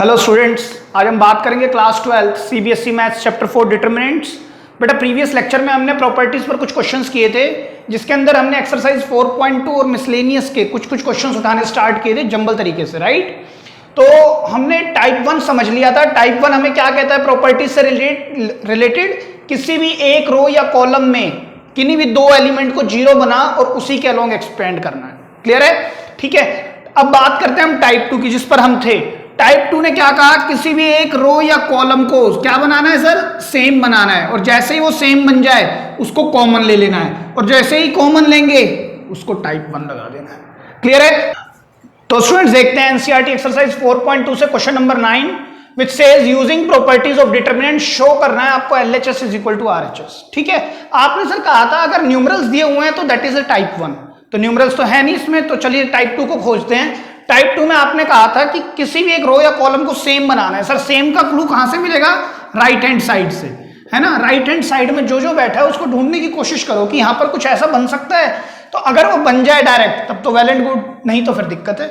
Hello students, आज हम बात करेंगे class 12 CBSE maths chapter 4 determinants. बेटा प्रीवियस लेक्चर में हमने प्रॉपर्टीज पर कुछ क्वेश्चंस किए थे, जिसके अंदर हमने एक्सरसाइज 4.2 और मिसलेनियस के कुछ क्वेश्चंस उठाने स्टार्ट किए थे जंबल तरीके से, राइट। तो हमने टाइप 1 समझ लिया था। टाइप 1 हमें क्या कहता है, प्रॉपर्टीज से रिलेटेड किसी भी एक रो या कॉलम में किन्हीं भी दो एलिमेंट को जीरो बना और उसी के अलोंग एक्सपेंड करना है। क्लियर है, ठीक है। अब बात करते हैं हम टाइप 2 की, जिस पर हम थे। टाइप 2 ने क्या कहा, किसी भी एक रो या कॉलम को क्या बनाना है सर, सेम बनाना है, और जैसे ही वो सेम बन जाए उसको कॉमन ले लेना है, और जैसे ही कॉमन लेंगे उसको टाइप 1 लगा देना है। क्लियर है। तो स्टूडेंट्स देखते हैं एनसीईआरटी एक्सरसाइज 4.2 से question number 9 which says using properties of determinant show करना है आपको LHS is equal to RHS। ठीक है। आपने सर कहा था अगर न्यूमरल्स दिए हुए हैं तो दैट इज अ टाइप 1, तो न्यूमरल्स तो है नहीं इसमें, तो चलिए टाइप 2 को खोजते हैं। टाइप 2 में आपने कहा था कि किसी भी एक रो या कॉलम को सेम बनाना है। सर सेम का क्लू कहां से मिलेगा, राइट हैंड साइड से, है ना। राइट हैंड साइड में जो जो बैठा है उसको ढूंढने की कोशिश करो कि यहां पर कुछ ऐसा बन सकता है, तो अगर वो बन जाए डायरेक्ट तब तो वेल एंड गुड, नहीं तो फिर दिक्कत है।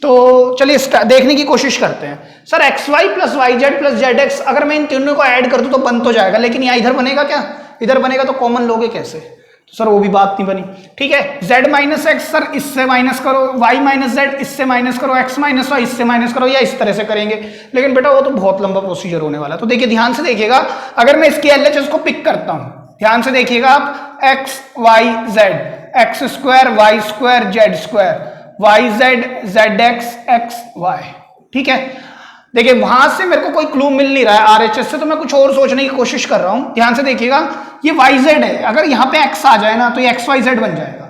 तो चलिए देखने की कोशिश करते हैं। Sir XY plus YZ plus ZX, अगर मैं इन तीनों को ऐड कर दूं तो बन तो जाएगा, लेकिन यहाँ इधर बनेगा क्या, इधर बनेगा, तो कॉमन लोगे कैसे, तो सर वो भी बात नहीं बनी। ठीक है। Z माइनस एक्स, सर इससे माइनस करो, Y माइनस जेड इससे माइनस करो, X माइनस वाई इससे माइनस करो, या इस तरह से करेंगे, लेकिन बेटा वो तो बहुत लंबा प्रोसीजर होने वाला है। तो देखिए ध्यान से देखिएगा, अगर मैं इसकी LHS को पिक करता हूं, ध्यान से देखिएगा आप, X Y Z, x square y square z square, Y Z Z x x y. ठीक है। देखिए वहां से मेरे को कोई क्लू मिल नहीं रहा है RHS से, तो मैं कुछ और सोचने की कोशिश कर रहा हूं। ध्यान से देखिएगा, ये वाई जेड है, अगर यहां पे एक्स आ जाए ना तो ये एक्स वाई जेड बन जाएगा।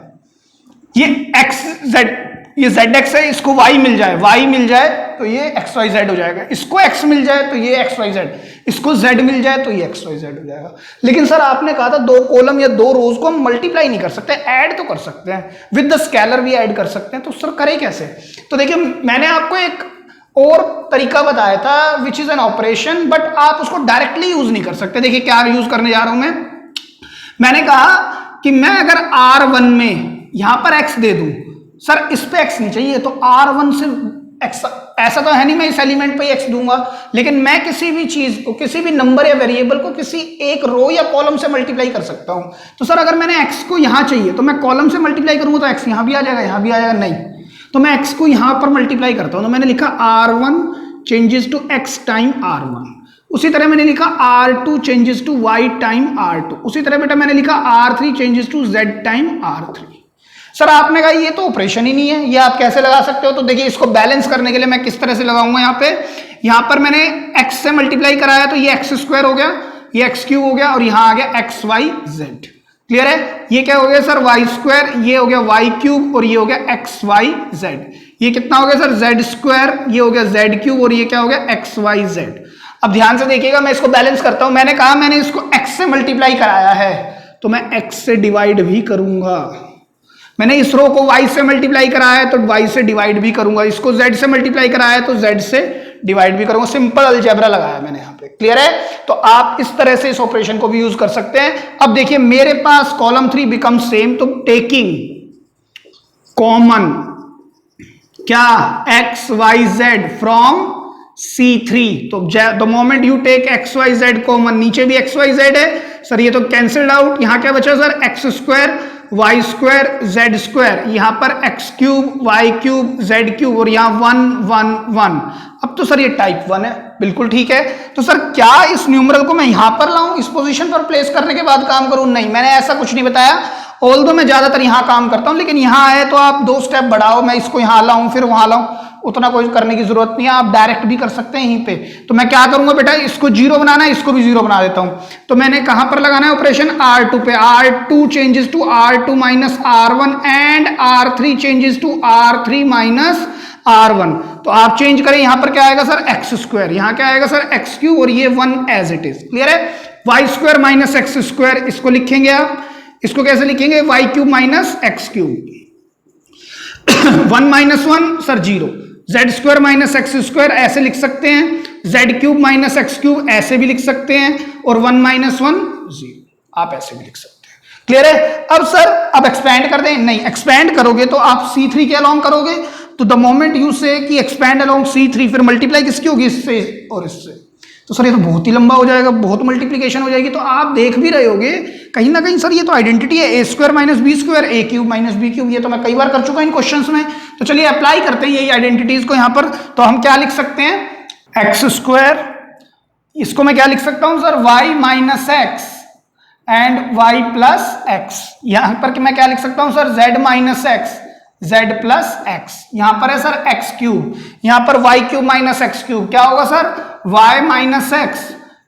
ये एक्स जेड, ये जेड एक्स है, इसको वाई मिल जाए, वाई मिल जाए तो ये एक्स वाई जेड हो जाएगा, इसको एक्स मिल जाए तो ये एक्स वाई जेड, इसको जेड मिल जाए तो ये एक्स वाई जेड हो जाएगा। लेकिन सर आपने कहा था दो कॉलम या दो रोज को हम मल्टीप्लाई नहीं कर सकते, ऐड तो कर सकते हैं, विद द स्केलर भी ऐड कर सकते हैं। तो सर करें कैसे, तो देखिए मैंने आपको एक और तरीका बताया था which is an operation, but आप उसको डायरेक्टली यूज नहीं कर सकते। देखिए क्या यूज करने जा रहा हूं मैंने कहा कि मैं अगर R1 में यहां पर x दे दूं, सर इस पे x नहीं चाहिए, तो R1 से x, ऐसा तो है नहीं मैं इस एलिमेंट पे x दूंगा, लेकिन मैं किसी भी चीज को, किसी भी नंबर या वेरिएबल को किसी एक रो या कॉलम से मल्टीप्लाई कर सकता हूं। तो सर अगर मैंने x को यहां चाहिए तो मैं कॉलम से मल्टीप्लाई करूंगा तो x यहां भी आ जाएगा, यहां भी आ जाएगा, नहीं, तो मैं x को यहां पर मल्टीप्लाई करता हूं, तो मैंने लिखा R1 changes to x time R1। उसी तरह मैंने लिखा R2 changes to y time R2। उसी तरह बेटा मैंने लिखा R3 changes to z time R3। Sir आपने कहा ये तो ऑपरेशन ही नहीं है, ये आप कैसे लगा सकते हो, तो देखिए इसको बैलेंस करने के लिए मैं किस तरह से लगाऊंगा। यहाँ पर मैंने x से मल्टीप्लाई कराया तो ये x स्क्वायर हो गया, ये x क्यूब हो गया, और यहाँ आ गया एक्स वाई जेड। क्लियर है। ये क्या हो गया सर, वाई स्क्वायर, ये हो गया वाई क्यूब, और ये हो गया एक्स वाई जेड। ये कितना हो गया सर, जेड स्क्वायर, ये हो गया जेड क्यूब, और ये क्या हो गया एक्स वाई जेड। अब ध्यान से देखिएगा, मैं इसको बैलेंस करता हूं। मैंने कहा मैंने इसको x से मल्टीप्लाई कराया है, तो मैं x से डिवाइड भी करूंगा। मैंने इस रो को y से मल्टीप्लाई कराया है तो y से डिवाइड भी करूंगा, इसको z से मल्टीप्लाई कराया है तो z से डिवाइड भी करूंगा। सिंपल अलजेब्रा लगाया मैंने यहाँ पे। क्लियर है। तो आप इस तरह से इस ऑपरेशन को भी यूज कर सकते हैं। अब देखिए मेरे पास कॉलम 3 बिकम सेम, तो टेकिंग कॉमन क्या, x y z from C3, तो the moment you take x y z common, नीचे भी एक्स वाई जेड है सर, ये तो कैंसिल्ड आउट। यहाँ क्या बचा sir, x square y square z square, यहाँ पर x cube y cube z cube, और यहाँ 1 1 1। अब तो सर ये टाइप 1 है, बिल्कुल ठीक है। तो सर क्या इस न्यूमरल को मैं यहां पर लाऊं, इस पोजीशन पर प्लेस करने के बाद काम करूं, नहीं, मैंने ऐसा कुछ नहीं बताया। ऑल्दो मैं ज्यादातर यहां काम करता हूं, लेकिन यहां आए तो आप 2 स्टेप बढ़ाओ, मैं इसको यहां लाऊं फिर वहां लाऊं, उतना कोई करने की जरूरत नहीं है, आप डायरेक्ट भी कर सकते हैं यहीं पे। तो मैं क्या करूंगा बेटा, इसको 0 बनाना है, इसको भी 0 बना देता हूं। तो मैंने कहां पर लगाना है ऑपरेशन, R2 पे, R2 changes to R2 minus R1 and R3 changes to R3 minus R1। तो आप चेंज करें, यहां पर क्या आएगा सर, एक्स स्क्वायर, यहां क्या आएगा सर एक्स क्यूब, और ये 1 एज इट इज। क्लियर है। Y square minus x square, इसको लिखेंगे आप, इसको कैसे लिखेंगे, y cube minus x cube. 1 minus 1 sir 0, z square minus x square ऐसे लिख सकते हैं, z cube minus x cube ऐसे भी लिख सकते हैं, और 1 माइनस 1 0 आप ऐसे भी लिख सकते हैं। क्लियर है। अब सर अब एक्सपैंड कर दें, नहीं, एक्सपैंड करोगे तो आप C3 के अलोंग करोगे, तो द मोमेंट यू से कि एक्सपैंड अलोंग C3, फिर मल्टीप्लाई किसकी होगी, इससे और इससे, तो सर ये तो बहुत ही लंबा हो जाएगा, बहुत मल्टीप्लीकेशन हो जाएगी। तो आप देख भी रहे होगे कहीं ना कहीं सर ये तो आइडेंटिटी है, a square minus B square, a cube minus b cube, ये तो मैं कई बार कर चुका इन क्वेश्चंस में। तो चलिए अप्लाई करते हैं यही आइडेंटिटीज को यहाँ पर। तो हम क्या लिख सकते हैं, एक्स स्क्वायर, इसको मैं क्या लिख सकता हूं sir, y minus x and y plus x. यहां पर मैं क्या लिख सकता हूं sir, Z minus x, Z plus x. यहां पर है सर एक्स क्यूब, यहां पर y cube minus x cube, क्या होगा sir, y minus x,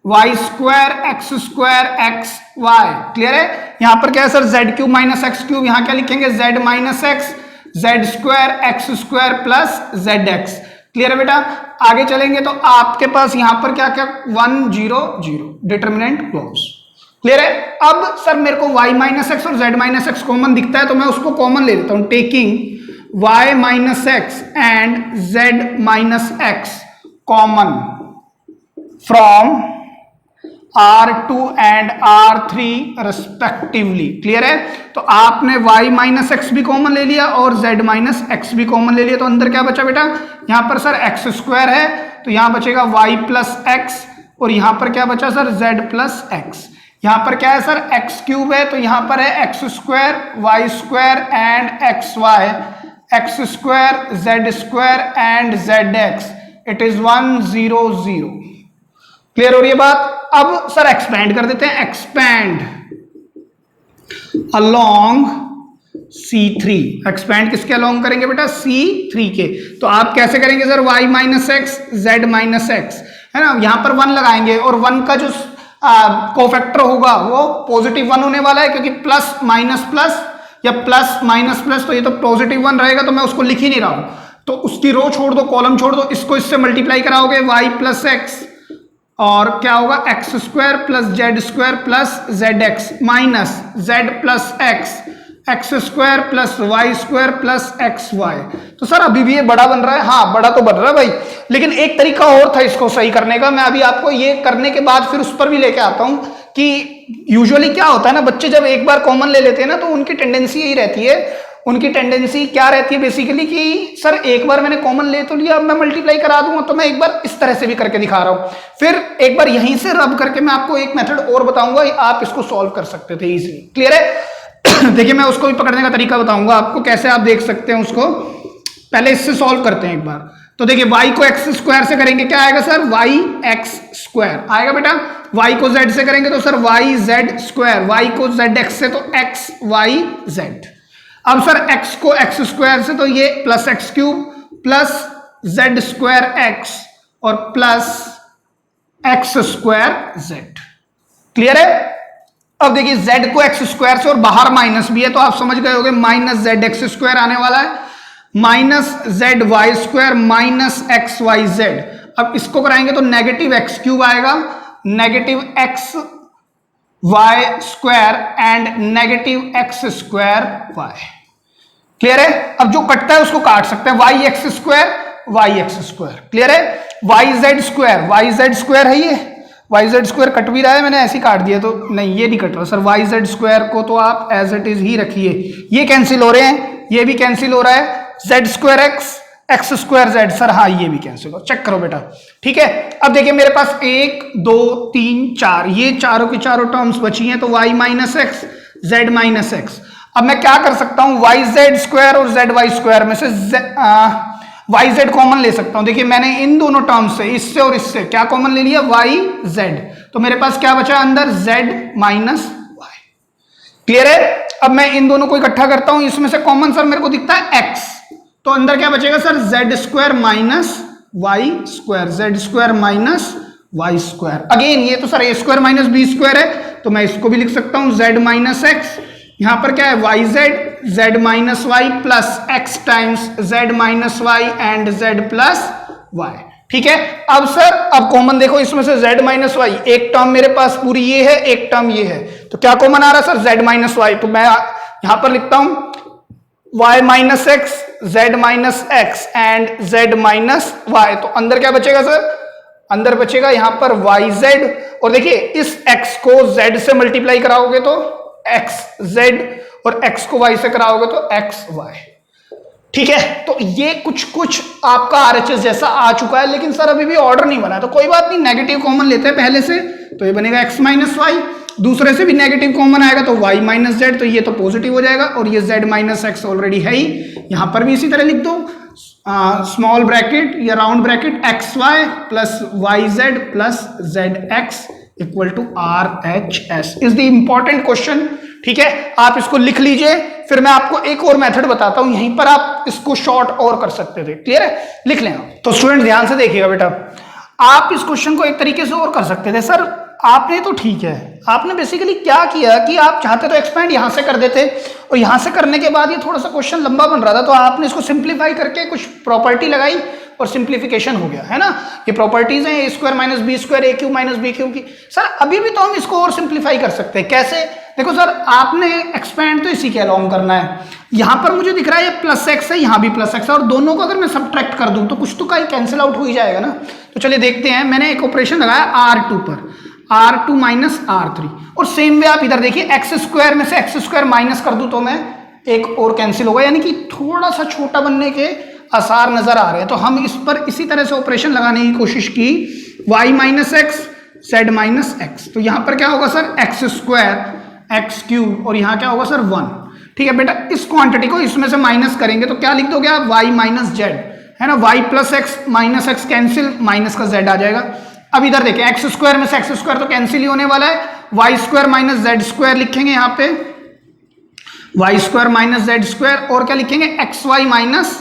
y square x square x y. Clear है। यहां पर क्या है sir, z cube minus x cube, यहां क्या लिखेंगे, Z minus x, Z square x square plus Z x. Clear है बेटा। आगे चलेंगे तो आपके पास यहां पर क्या क्या 1 0 0, डिटर्मिनेंट क्लोज। क्लियर है। अब सर मेरे को y माइनस एक्स और z माइनस एक्स कॉमन दिखता है, तो मैं उसको कॉमन ले लेता हूं, taking y minus x and z minus X common from R2 and R3 respectively. Clear है। तो आपने y माइनस एक्स भी कॉमन ले लिया और z माइनस एक्स भी कॉमन ले लिया, तो अंदर क्या बचा बेटा, यहां पर सर एक्स स्क्वायर है तो यहां बचेगा y प्लस एक्स, और यहां पर क्या बचा सर, z प्लस एक्स। यहां पर क्या है सर, एक्स क्यूब है तो यहां पर है x square y square and x y, x square z square and Z x. It is 1 0 0। Clear हो रही है बात। अब सर एक्सपैंड कर देते हैं, एक्सपैंड अलोंग C3। एक्सपैंड किसके अलोंग करेंगे बेटा, C3 के। तो आप कैसे करेंगे sir, y minus x, z minus x, है ना, यहां पर 1 लगाएंगे और 1 का जो कोफैक्टर होगा वो पॉजिटिव 1 होने वाला है, क्योंकि प्लस माइनस प्लस या प्लस माइनस प्लस, तो ये तो पॉजिटिव 1 रहेगा, तो मैं उसको लिख ही नहीं रहा हूं, तो उसकी रो छोड़ दो, कॉलम छोड़ दो, इसको इससे मल्टीप्लाई कराओगे, y प्लस एक्स और क्या होगा, x square plus Z square plus Z x minus z plus x, x square plus Y square plus x y. तो सर अभी भी ये बड़ा बन रहा है, हाँ बड़ा तो बन रहा है भाई, लेकिन एक तरीका और था इसको सही करने का, मैं अभी आपको ये करने के बाद फिर उस पर भी लेके आता हूं कि यूजुअली क्या होता है ना, बच्चे जब एक बार कॉमन ले लेते हैं ना तो उनकी टेंडेंसी यही रहती है, उनकी टेंडेंसी क्या रहती है बेसिकली कि सर एक बार मैंने कॉमन ले तो लिया, अब मैं मल्टीप्लाई करा दूंगा, तो मैं एक बार इस तरह से भी करके दिखा रहा हूं, फिर एक बार यहीं से रब करके मैं आपको एक मेथड और बताऊंगा, आप इसको सॉल्व कर सकते थे इजीली। क्लियर है। देखिए मैं उसको भी पकड़ने का तरीका बताऊंगा आपको, कैसे आप देख सकते हैं उसको। पहले इससे सॉल्व करते हैं एक बार। तो देखिए y को x स्क्वायर से करेंगे, क्या आएगा सर, y x स्क्वायर आएगा बेटा। y को z से करेंगे तो sir y z square, y को z x से तो x y z। अब सर x को x स्क्वायर से तो ये plus x cube plus z square x और plus x square z। Clear है। अब देखिए z को x स्क्वायर से और बाहर माइनस भी है, तो आप समझ गए होंगे माइनस जेड एक्स स्क्वायर आने वाला है, minus z y square minus x y z. अब इसको कराएंगे तो नेगेटिव एक्स क्यूब आएगा, negative x y square and negative x square y. Clear है। अब जो कटता है उसको काट सकते हैं, y x square y x square. Clear है। वाई जेड स्क्वायर है, ये वाई जेड स्क्वायर कट भी रहा है, मैंने ऐसे ही काट दिया तो नहीं, ये नहीं कट रहा सर, वाई जेड स्क्वायर को तो आप एज इट इज ही रखिए, ये कैंसिल हो रहे हैं, ये भी कैंसिल हो रहा है, Z square x, x square Z, sir हाँ ये भी कैंसिल हो, चेक करो बेटा। ठीक है। अब देखिए मेरे पास 1 2 3 4 ये चारों की चारों टर्म्स बची हैं, तो Y minus x, z minus x. अब मैं क्या कर सकता हूं, वाई जेड स्क्वायर और जेड वाई स्क्वायर में से वाई जेड कॉमन ले सकता हूं। देखिए मैंने इन दोनों टर्म्स से, इससे और इससे क्या कॉमन ले लिया, वाई जेड, तो मेरे पास क्या बचा अंदर, जेड माइनस वाई। क्लियर है। अब मैं इन दोनों को इकट्ठा करता हूं, इसमें से कॉमन सर मेरे को दिखता है एक्स, तो अंदर क्या बचेगा sir, z square minus Y square, z square minus Y square. Again ये तो सर ए स्क्वायर माइनस बी स्क्वायर है, तो मैं इसको भी लिख सकता हूं जेड माइनस एक्स, यहां पर क्या है y Z, z minus y plus x times z minus y and z plus y. ठीक है। अब सर अब कॉमन देखो, इसमें से जेड माइनस वाई, एक टर्म मेरे पास पूरी ये है, एक टर्म ये है, तो क्या कॉमन आ रहा है सर, जेड माइनस वाई। तो मैं यहां पर लिखता हूं y minus x, z minus x and z minus Y. तो अंदर क्या बचेगा सर, अंदर बचेगा यहां पर वाई जेड, और देखिए इस एक्स को जेड से मल्टीप्लाई कराओगे तो एक्स जेड, और एक्स को वाई से कराओगे तो एक्स वाई। ठीक है, तो ये कुछ कुछ आपका आरएचएस जैसा आ चुका है, लेकिन सर अभी भी ऑर्डर नहीं बना, तो कोई बात नहीं, नेगेटिव कॉमन लेते हैं पहले से, तो ये बनेगा x माइनस वाई, दूसरे से भी नेगेटिव कॉमन आएगा तो y माइनस जेड, तो ये तो पॉजिटिव हो जाएगा, और ये z माइनस एक्स ऑलरेडी है ही, यहां पर भी इसी तरह लिख दो, स्मॉल ब्रैकेट या round bracket x Y plus Y Z plus Z x equal to R H S is the important question. ठीक है, आप इसको लिख लीजिए, फिर मैं आपको एक और मेथड बताता हूं, यहीं पर आप इसको शॉर्ट और कर सकते थे। क्लियर है, लिख लें आप। तो स्टूडेंट ध्यान से देखिएगा बेटा, आप इस क्वेश्चन को एक तरीके से और कर सकते थे। सर आपने तो ठीक है, आपने बेसिकली क्या किया कि आप चाहते तो एक्सपेंड यहां से कर देते, और यहां से करने के बाद ये थोड़ा सा क्वेश्चन लंबा बन रहा था, तो आपने इसको सिंप्लीफाई करके कुछ प्रॉपर्टी लगाई और सिंप्लीफिकेशन हो गया, है ना। ये प्रॉपर्टीज हैं A square minus B square A Q minus B Q की। सर अभी भी तो हम इसको और सिंप्लीफाई कर सकते हैं, कैसे? देखो सर, आपने एक्सपेंड तो इसी के अलोंग करना है, यहां पर मुझे दिख रहा है ये प्लस एक्स है, यहां भी प्लस एक्स है, और दोनों को अगर मैं सब्ट्रैक्ट कर दूं तो कुछ तो का कैंसिल आउट हो ही जाएगा ना। तो चलिए देखते हैं, मैंने एक ऑपरेशन लगाया R2 पर, R2 माइनस R3, और सेम वे आप इधर देखिए, एक्स स्क्वायर में से एक्स स्क्वायर माइनस कर दूं तो मैं एक और कैंसिल होगा, यानी कि थोड़ा सा छोटा बनने के आसार नजर आ रहे हैं। तो हम इस पर इसी तरह से ऑपरेशन लगाने की कोशिश की, y minus x z minus X, तो यहां पर क्या होगा sir, x square x cube, और यहां क्या होगा सर 1। ठीक है बेटा, इस क्वांटिटी को इसमें से माइनस करेंगे तो क्या लिख दोगे आप, y माइनस जेड, है ना, y plus x minus x cancel, minus का z आ जाएगा। अब इधर देखिए, एक्स स्क्वायर में से एक्स स्क्वायर तो कैंसिल ही होने वाला है, y square minus Z square लिखेंगे यहाँ पे, y square minus Z square, और क्या लिखेंगे, x Y minus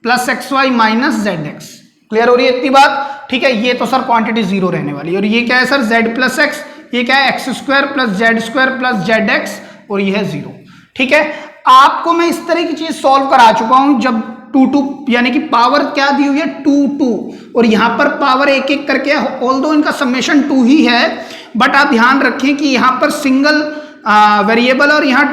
plus x Y minus Z x. Clear हो रही है इतनी बात? ठीक है, ये तो सर क्वांटिटी जीरो रहने वाली है, और ये क्या है सर, जेड प्लस एक्स, ये क्या है, x square plus Z square plus Z x, और ये है जीरो। ठीक है, आपको मैं इस तरह की चीज सॉल्व करा चुका हूं, जब 2 यानी कि पावर क्या दी हुई है 2 और यहां पर पावर एक एक करके, ऑल्दो इनका समेशन 2 ही है, बट आप ध्यान रखें कि यहां पर सिंगल वेरिएबल और यहां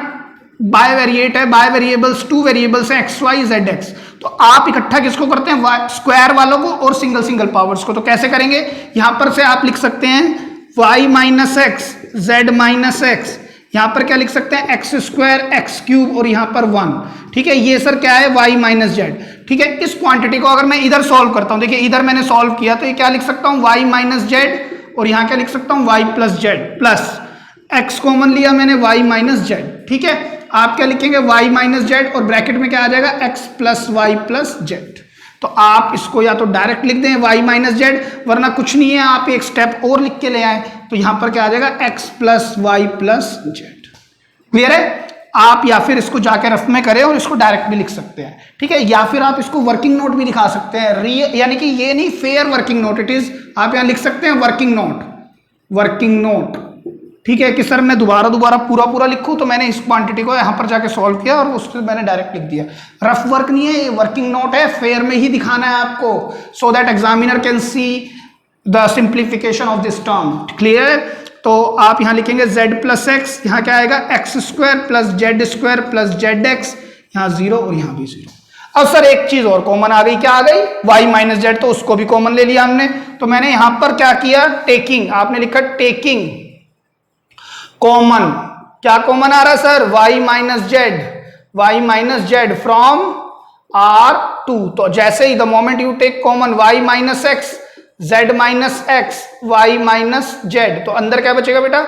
बाय वेरिएट है, बाय वेरिएबल्स 2 वेरिएबल्स हैं एक्स वाई जेड एक्स, तो आप इकट्ठा किसको करते हैं, स्क्वायर वालों को और सिंगल सिंगल पावर्स को। तो कैसे करेंगे, यहां पर से आप लिख सकते हैं y minus x z minus x, यहां पर क्या लिख सकते हैं, एक्स स्क्वायर एक्स क्यूब, और यहां पर 1। ठीक है, ये सर क्या है, y माइनस जेड। ठीक है, इस क्वांटिटी को अगर मैं इधर सॉल्व करता हूं, देखिए इधर मैंने सॉल्व किया, तो ये क्या लिख सकता हूं, y माइनस जेड, और यहां क्या लिख सकता हूं, y plus Z, plus x common लिया मैंने, y माइनस जेड। ठीक है, आप क्या लिखेंगे, y माइनस जेड, और ब्रैकेट में क्या आ जाएगा, x plus Y plus z. तो आप इसको या तो डायरेक्ट लिख दें y माइनस जेड, वरना कुछ नहीं है, आप एक स्टेप और लिख के ले आए, तो यहां पर क्या आ जाएगा, x plus Y plus z. Clear है? आप या फिर इसको जाके रफ में करें और इसको डायरेक्ट भी लिख सकते हैं। ठीक है, या फिर आप इसको वर्किंग नोट भी दिखा सकते हैं, यानी कि ये नहीं, fair working note it is, आप यहां लिख सकते हैं वर्किंग नोट, वर्किंग नोट। ठीक है, कि सर मैं दोबारा पूरा लिखूं, तो मैंने इस क्वांटिटी को यहां पर जाके सॉल्व किया और उससे मैंने डायरेक्ट लिख दिया। रफ वर्क नहीं है, ये वर्किंग नोट है, फेयर में ही दिखाना है आपको, so that examiner can see the simplification of this term. Clear? तो आप यहां लिखेंगे z प्लस एक्स, यहां क्या आएगा, x square plus Z square plus Z x, यहां 0 और यहां भी 0। अब सर एक चीज और कॉमन आ गई, क्या आ गई, y माइनस जेड, तो उसको भी कॉमन ले लिया हमने। तो मैंने यहां पर क्या किया, टेकिंग, आपने लिखा टेकिंग कॉमन, क्या कॉमन आ रहा है sir, y minus Z from R2। तो जैसे ही the moment you take common y minus x z minus X y minus Z, तो अंदर क्या बचेगा बेटा,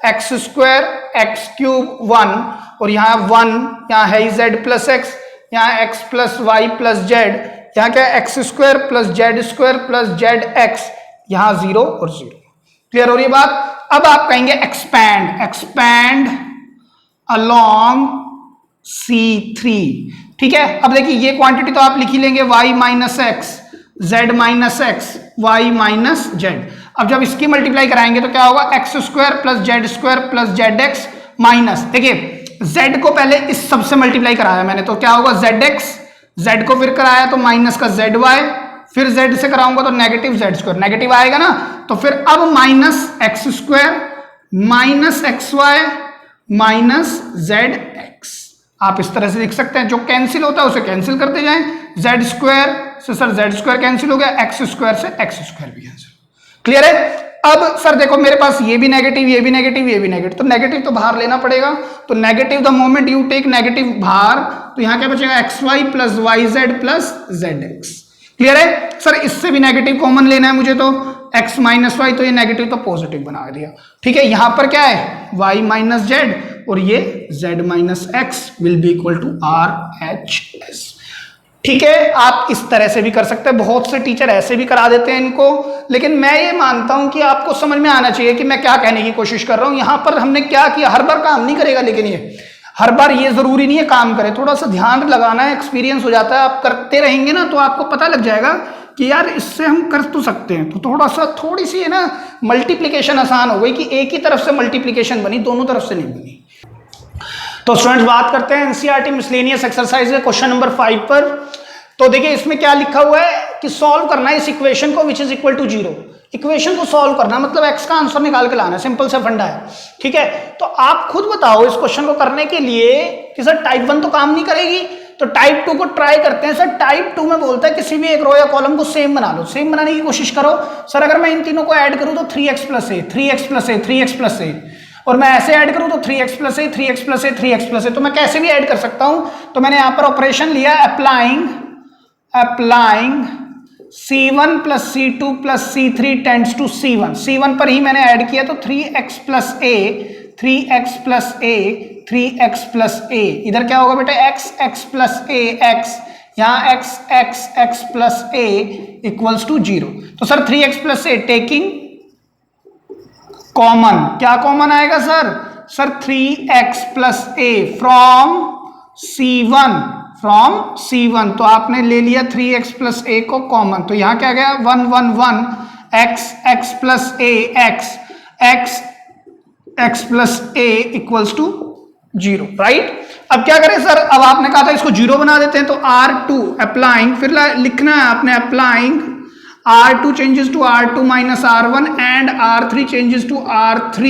एक्स स्क्वायर एक्स क्यूब 1, और यहाँ 1, यहाँ है ही z प्लस एक्स, यहाँ x plus Y plus z, यहाँ क्या है, x square plus Z x, यहाँ 0 और 0। क्लियर हो रही है बात? अब आप कहेंगे एक्सपैंड अलोंग C3। ठीक है, अब देखिए ये क्वांटिटी तो आप लिख ही लेंगे, y minus x z minus x Y minus z. अब जब इसकी मल्टीप्लाई कराएंगे तो क्या होगा, x square plus Z x minus, देखिए z को पहले इस सब से मल्टीप्लाई कराया मैंने, तो क्या होगा, जेड एक्स, z को फिर कराया तो माइनस का जेड वाई, फिर z से कराऊंगा तो नेगेटिव जेड स्क्वायर, नेगेटिव आएगा ना, तो फिर अब minus x square minus x Y minus Z x. आप इस तरह से लिख सकते हैं, जो कैंसिल होता है उसे कैंसिल करते जाएं, जेड स्क्वायर से सर जेड स्क्वायर कैंसिल हो गया, एक्स स्क्वायर से एक्स स्क्वायर भी कैंसिल। क्लियर है? अब सर देखो मेरे पास ये भी नेगेटिव, ये भी नेगेटिव, ये भी नेगेटिव, तो नेगेटिव तो बाहर लेना पड़ेगा। तो negative the moment you take negative बाहर, तो यहां क्या बचेगा, x Y plus Y Z plus Z x. Clear है सर? इससे भी नेगेटिव कॉमन लेना है मुझे, तो x माइनस वाई, तो ये नेगेटिव तो पॉजिटिव बना दिया। ठीक है, यहां पर क्या है, y माइनस जेड, और ये z minus x will be equal to R H S. ठीक है, आप इस तरह से भी कर सकते हैं, बहुत से टीचर ऐसे भी करा देते हैं इनको, लेकिन मैं ये मानता हूं कि आपको समझ में आना चाहिए कि मैं क्या कहने की कोशिश कर रहा हूं। यहां पर हमने क्या किया, हर बार काम नहीं करेगा, लेकिन ये हर बार ये जरूरी नहीं है काम करे, थोड़ा सा ध्यान लगाना है, एक्सपीरियंस हो जाता है। आप करते रहेंगे ना तो आपको पता लग जाएगा कि यार इससे हम कर तो सकते हैं। तो थोड़ी सी है ना मल्टीप्लिकेशन आसान हो गई कि एक ही तरफ से मल्टीप्लिकेशन बनी, दोनों तरफ से नहीं बनी। तो स्टूडेंट्स बात करते हैं एनसीईआरटी मिसलेनियस एक्सरसाइज के क्वेश्चन नंबर 5 पर। तो देखिए इसमें क्या लिखा हुआ है कि सॉल्व करना है इस इक्वेशन को which is equal to 0। Equation को सॉल्व करना मतलब एक्स का आंसर निकाल के लाना है, सिंपल से फंडा है। ठीक है, तो आप खुद बताओ इस क्वेश्चन को करने के लिए कि सर टाइप 1 तो काम नहीं करेगी, तो टाइप 2 को ट्राई करते हैं। सर टाइप 2 में बोलता है किसी भी एक रो या कॉलम को सेम बना लो, सेम बनाने की कोशिश करो। सर अगर मैं इन तीनों को ऐड करूं तो 3x plus a, 3x plus a, 3x plus ए, और मैं ऐसे ऐड करूं तो 3x plus a, 3x plus a, 3x plus ए, तो मैं कैसे भी ऐड कर सकता हूं। तो मैंने यहां पर ऑपरेशन लिया applying C1 plus C2 plus C3 tends to C1, C1 पर ही मैंने ऐड किया, तो 3x plus a, 3x plus a, 3x plus a, इधर क्या होगा बेटा x प्लस ए x, यहाँ x plus a equals to 0। तो sir 3x plus a taking common, क्या कॉमन आएगा sir? Sir 3x plus a from C1, तो आपने ले लिया 3x प्लस ए को कॉमन, तो यहां क्या गया 1 1 1 x plus a x plus a equals to 0, right. अब क्या करें सर, अब आपने कहा था इसको 0 बना देते हैं, तो R2 अप्लाइंग, फिर लिखना है आपने applying R2 changes to R2 minus R1 and R3 changes to R3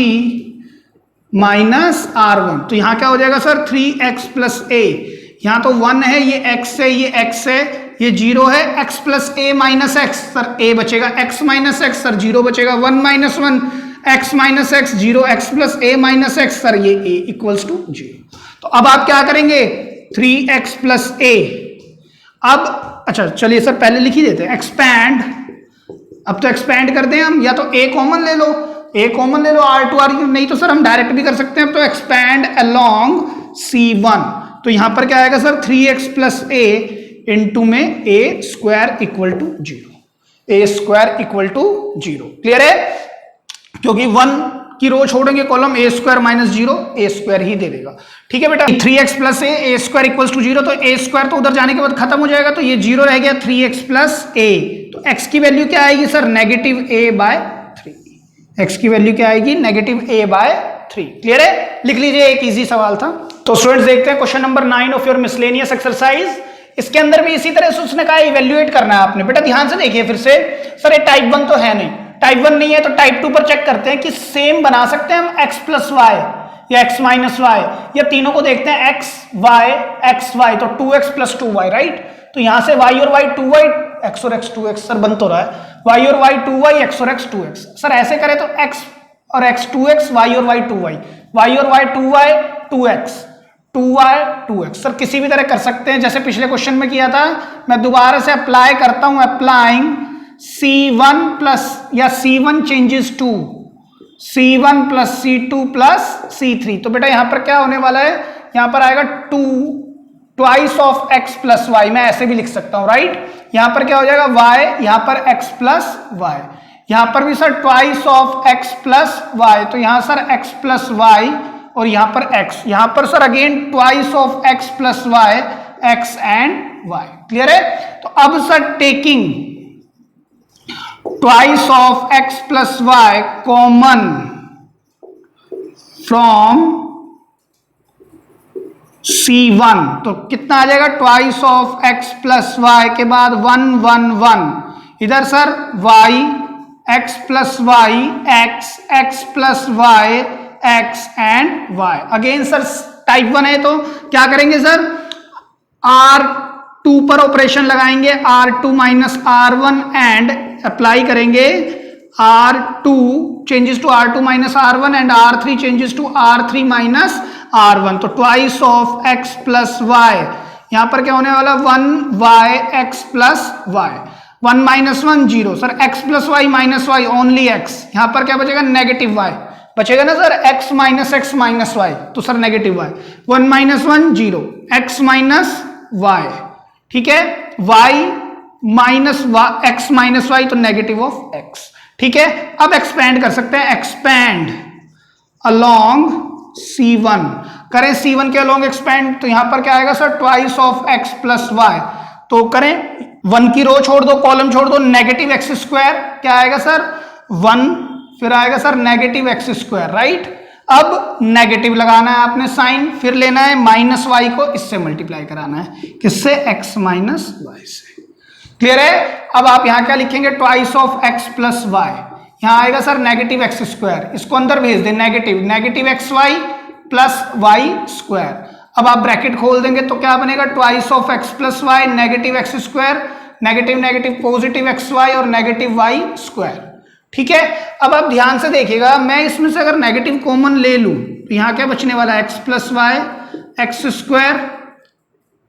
minus R1, तो यहां क्या हो जाएगा सर 3x प्लस ए, यहां तो 1 है, ये x है, ये x है, ये 0 है, x plus a minus x, sir a बचेगा x माइनस एक्स, सर 0 बचेगा, 1 minus 1 x minus x, 0 x plus a minus x, sir ये a इक्वल्स टू 0। तो अब आप क्या करेंगे 3x प्लस a, अब अच्छा चलिए सर पहले लिख ही देते हैं एक्सपैंड, अब तो एक्सपैंड करते हैं हम, या तो a कॉमन ले लो, R2 R, नहीं तो सर हम डायरेक्ट भी कर सकते हैं। अब तो एक्सपैंड अलोंग C1, तो यहां पर क्या आएगा sir 3x plus A into में a square equal to 0, a square equal to 0। Clear है, क्योंकि 1 की रो छोड़ेंगे column, a square minus 0 a square ही दे देगा। ठीक है बेटा, 3x plus A square equals to 0, तो a स्क्वायर तो उधर जाने के बाद खत्म हो जाएगा, तो ये 0 रह गया 3x प्लस ए, तो x की वैल्यू क्या आएगी sir negative a by 3, x की वैल्यू क्या आएगी नेगेटिव a बाय 3। क्लियर है, लिख लीजिए, एक इजी सवाल था। तो स्टूडेंट्स देखते हैं question number 9 of your miscellaneous exercise. इसके अंदर भी इसी तरह से उसने कहा इवेल्युएट करना है आपने। बेटा ध्यान से देखिए फिर से, सर ये टाइप 1 तो है नहीं, टाइप 1 नहीं है, तो टाइप 2 पर चेक करते हैं कि सेम बना सकते हैं हम x प्लस वाई या x माइनस वाई, या तीनों को देखते हैं x y, तो 2x प्लस 2y, राइट। तो यहां से y और y 2y, x और x 2x, सर बन तो रहा है, y और y 2y, x और x 2x। सर ऐसे करें तो x और x 2x, y और y 2y, y और y 2y 2x, 2y 2x। Sir किसी भी तरह कर सकते हैं, जैसे पिछले क्वेश्चन में किया था। मैं दोबारा से अप्लाई करता हूं, अप्लाइंग C1 प्लस या C1 changes to C1 plus C2 plus C3, तो बेटा यहां पर क्या होने वाला है, यहां पर आएगा 2 twice of x plus y, मैं ऐसे भी लिख सकता हूं, राइट। यहां पर क्या हो जाएगा y, यहां पर x प्लस वाई, यहां पर भी sir twice of x plus y, तो यहां सर x प्लस वाई और यहां पर x, यहां पर sir again twice of x plus y, x and y। Clear है, तो अब sir taking twice of x plus y common from C1, तो कितना आ जाएगा twice of x plus y के बाद 1 1 1, इधर sir y x plus y x plus y x and y। Again sir type 1 है, तो क्या करेंगे सर R2 पर ऑपरेशन लगाएंगे, R2 minus R1 and apply करेंगे R2 changes to R2 minus R1 and R3 changes to R3 minus R1. तो twice of x plus y, यहां पर क्या होने वाला 1y x plus y, 1 minus 1 0 sir, x plus y minus y only x, यहां पर क्या बचेगा नेगेटिव y बचेगा ना सर, x minus y, तो sir negative y, 1 minus 1 0 x minus y, ठीक है, y minus x minus y तो नेगेटिव ऑफ x, ठीक है। अब एक्सपेंड कर सकते हैं, एक्सपेंड अलोंग C1, करें C1 के अलोंग एक्सपेंड, तो यहां पर क्या आएगा sir twice of x plus y, तो करें 1 की रो छोड़ दो, कॉलम छोड़ दो, नेगेटिव एक्स स्क्वायर क्या आएगा सर 1, फिर आएगा sir negative x square, right. अब नेगेटिव लगाना है आपने साइन, फिर लेना है माइनस वाई को इससे मल्टीप्लाई कराना है, किससे x माइनस वाई से, क्लियर है। अब आप यहां क्या लिखेंगे twice of x plus y, यहां आएगा सर नेगेटिव एक्स स्क्वायर, इसको अंदर भेज दें, negative x Y plus Y square. अब आप ब्रैकेट खोल देंगे तो क्या बनेगा twice of x plus y, negative x square, negative positive x y और नेगेटिव वाई स्क्वायर, ठीक है। अब आप ध्यान से देखिएगा, मैं इसमें से अगर नेगेटिव कॉमन ले लूं तो यहां क्या बचने वाला है x plus y x square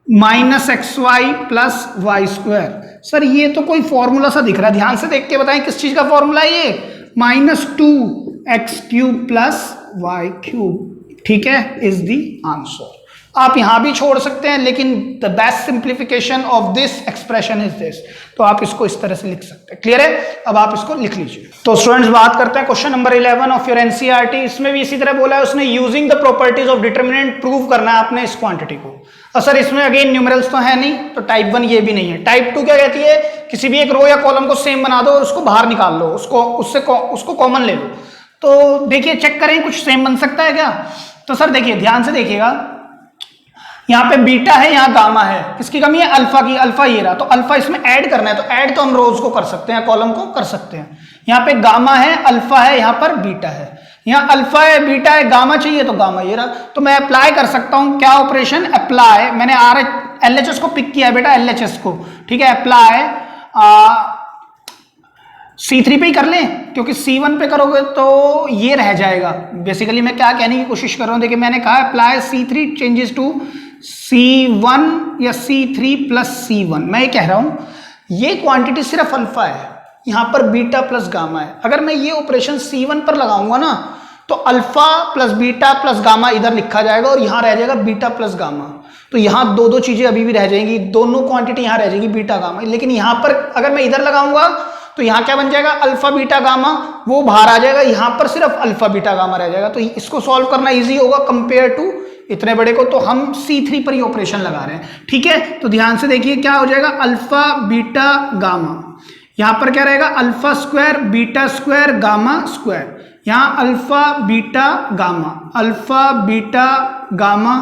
minus x Y plus Y square. Sir ये तो कोई फॉर्मूला सा दिख रहा है, ध्यान से देख के बताएं किस चीज का फॉर्मूला है ये, -2x³ प्लस वाई क्यूब, ठीक है, इज द आंसर। आप यहां भी छोड़ सकते हैं, लेकिन the best simplification of this expression is this, तो आप इसको इस तरह से लिख सकते हैं, क्लियर है। अब आप इसको लिख लीजिए। तो स्टूडेंट्स बात करते हैं question number 11 of your NCERT. इसमें भी इसी तरह बोला है, उसने using the properties of determinant prove करना है आपने इस क्वांटिटी को। और सर इसमें अगेन न्यूमेरल्स तो है नहीं, तो टाइप 1 ये भी नहीं है। टाइप 2 क्या कहती है, किसी भी एक रो या कॉलम को सेम बना दो और उसको बाहर निकाल लो, उसको कॉमन ले लो। तो देखिए चेक करें कुछ सेम बन सकता है क्या। तो सर देखिए ध्यान से देखिएगा, यहाँ पे बीटा है, यहाँ गामा है, किसकी कमी है अल्फा की, अल्फा ये रहा, तो अल्फा इसमें ऐड करना है, तो ऐड तो हम रोज को कर सकते हैं, कॉलम को कर सकते हैं। यहाँ पे गामा है, अल्फा है, यहाँ पर बीटा है, यहाँ अल्फा है, बीटा है, गामा चाहिए तो गामा ये रहा। तो मैं अप्लाई कर सकता हूँ क्या ऑपरेशन, अप्लाई, मैंने LHS को पिक किया है बेटा, LHS को, ठीक है, अप्लाई C3 पे ही कर लें, क्योंकि C1 पे करोगे तो ये रह जाएगा। बेसिकली मैं क्या कहने की कोशिश कर रहा हूँ, देखिए मैंने कहा apply C3 changes to C1 या C3 प्लस C1। मैं ये कह रहा हूँ ये क्वांटिटी सिर्फ अल्फा है, यहाँ पर बीटा प्लस गामा है। अगर मैं ये ऑपरेशन C1 पर लगाऊंगा ना, तो alpha plus beta plus gamma इधर लिखा जाएगा और यहाँ रह जाएगा बीटा प्लस गामा। तो यहाँ दो चीजें अभी भी रह जाएंगी, दोनों क्वांटिटी यहाँ रह जाएगी बीटा गामा। लेकिन यहाँ पर अगर मैं इधर लगाऊंगा तो यहाँ क्या बन जाएगा अल्फा बीटा गामा, वो बाहर आ जाएगा, यहाँ पर सिर्फ अल्फा बीटा गामा रह जाएगा। तो इसको सॉल्व करना इजी होगा कंपेयर टू इतने बड़े को, तो हम C3 पर ही ऑपरेशन लगा रहे हैं, ठीक है। तो ध्यान से देखिए क्या हो जाएगा अल्फा बीटा गामा, यहाँ पर क्या रहेगा alpha square beta square gamma square, यहाँ alpha beta gamma, alpha beta gamma,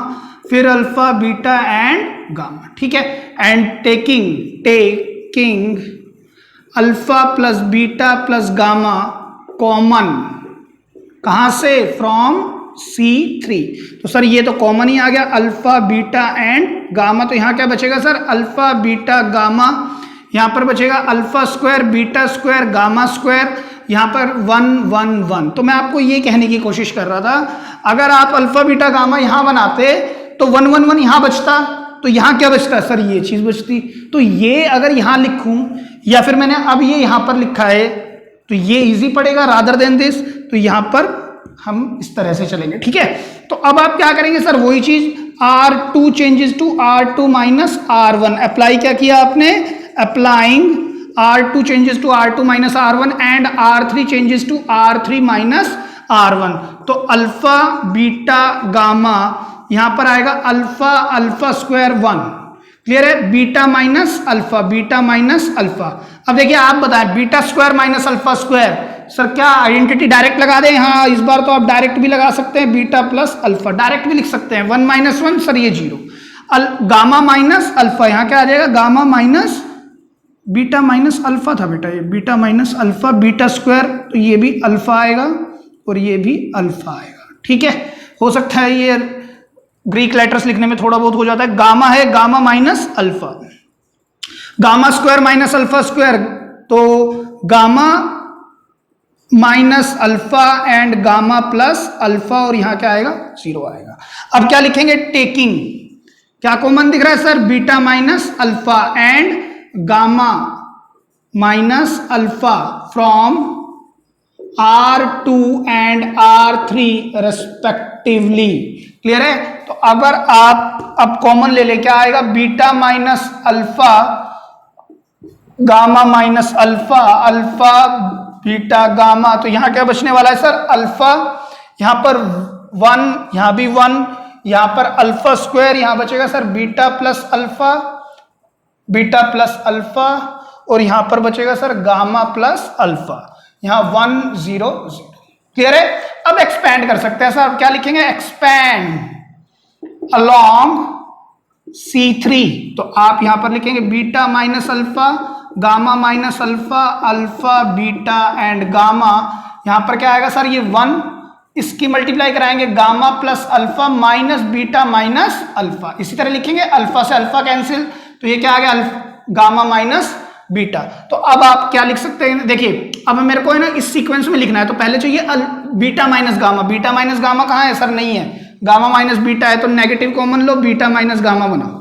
फिर अल्फा बीटा एंड गामा, ठीक है। And taking alpha plus beta plus gamma common, कहां से, फ्रॉम C3। तो सर ये तो कॉमन ही आ गया, अल्फा बीटा एंड गामा, तो यहां क्या बचेगा सर अल्फा बीटा गामा, यहां पर बचेगा alpha square beta square gamma square, यहां पर 1 1 1। तो मैं आपको ये कहने की कोशिश कर रहा था, अगर आप अल्फा बीटा गामा यहां बनाते तो 1 1 1 यहां बचता, तो यहां क्या बचता सर ये चीज बचती। तो ये अगर यहां लिखूं या फिर मैंने अब ये यहां पर लिखा है तो ये इजी पड़ेगा रादर देन दिस, तो यहां पर हम इस तरह से चलेंगे, ठीक है। तो अब आप क्या करेंगे सर वही चीज, R2 changes to R2 minus R1, apply क्या किया आपने, applying R2 changes to R2 minus R1 and R3 changes to R3 minus R1। तो अल्फा बीटा गामा यहां पर आएगा अल्फा अल्फा स्क्वायर 1, क्लियर है, beta minus alpha, beta minus alpha. अब देखिए आप बताएं beta square minus alpha square, sir क्या आइडेंटिटी डायरेक्ट लगा दें, हाँ इस बार तो आप डायरेक्ट भी लगा सकते हैं, बीटा प्लस अल्फा डायरेक्ट भी लिख सकते हैं, 1 माइनस 1 सर ये 0, गामा माइनस अल्फा, यहाँ क्या आ जाएगा gamma minus beta minus alpha था बेटा, ये beta minus alpha, beta square, तो ये भी अल्फा आएगा और ये भी अल्फा आएगा, ठीक है। हो सकता है ये ग्रीक लेटर्स लिखने में थोड़ा बहुत हो जाता है, गामा है gamma minus alpha, gamma square minus alpha square, तो gamma minus alpha and gamma plus alpha, और यहां क्या आएगा 0 आएगा। अब क्या लिखेंगे, टेकिंग, क्या कॉमन दिख रहा है sir, beta minus alpha and gamma minus alpha from R2 and R3 respectively. Clear है? तो अगर आप अब कॉमन ले क्या आएगा, beta minus alpha gamma minus alpha, alpha beta gamma, तो यहां क्या बचने वाला है सर, अल्फा, यहां पर 1, यहां भी 1, यहां पर अल्फा स्क्वायर, यहां बचेगा sir beta plus alpha, beta plus alpha, और यहां पर बचेगा सर गामा प्लस अल्फा, यहां 1 0 0। क्लियर है? अब एक्सपैंड कर सकते हैं सर, अब क्या लिखेंगे, एक्सपैंड अलोंग C3, तो आप यहां पर लिखेंगे beta minus alpha gamma minus alpha, alpha beta and gamma, यहां पर क्या आएगा सर, ये 1, इसकी मल्टीप्लाई कराएंगे gamma plus alpha minus beta minus alpha, इसी तरह लिखेंगे, अल्फा से अल्फा कैंसिल, तो ये क्या आ गया, गामा माइनस बीटा। तो अब आप क्या लिख सकते हैं, देखिए अब मेरे को है ना इस सीक्वेंस में लिखना है, तो पहले चाहिए beta minus gamma, beta minus gamma कहां है सर, नहीं है, गामा माइनस बीटा है, तो नेगेटिव कॉमन लो, बीटा माइनस गामा बनाओ।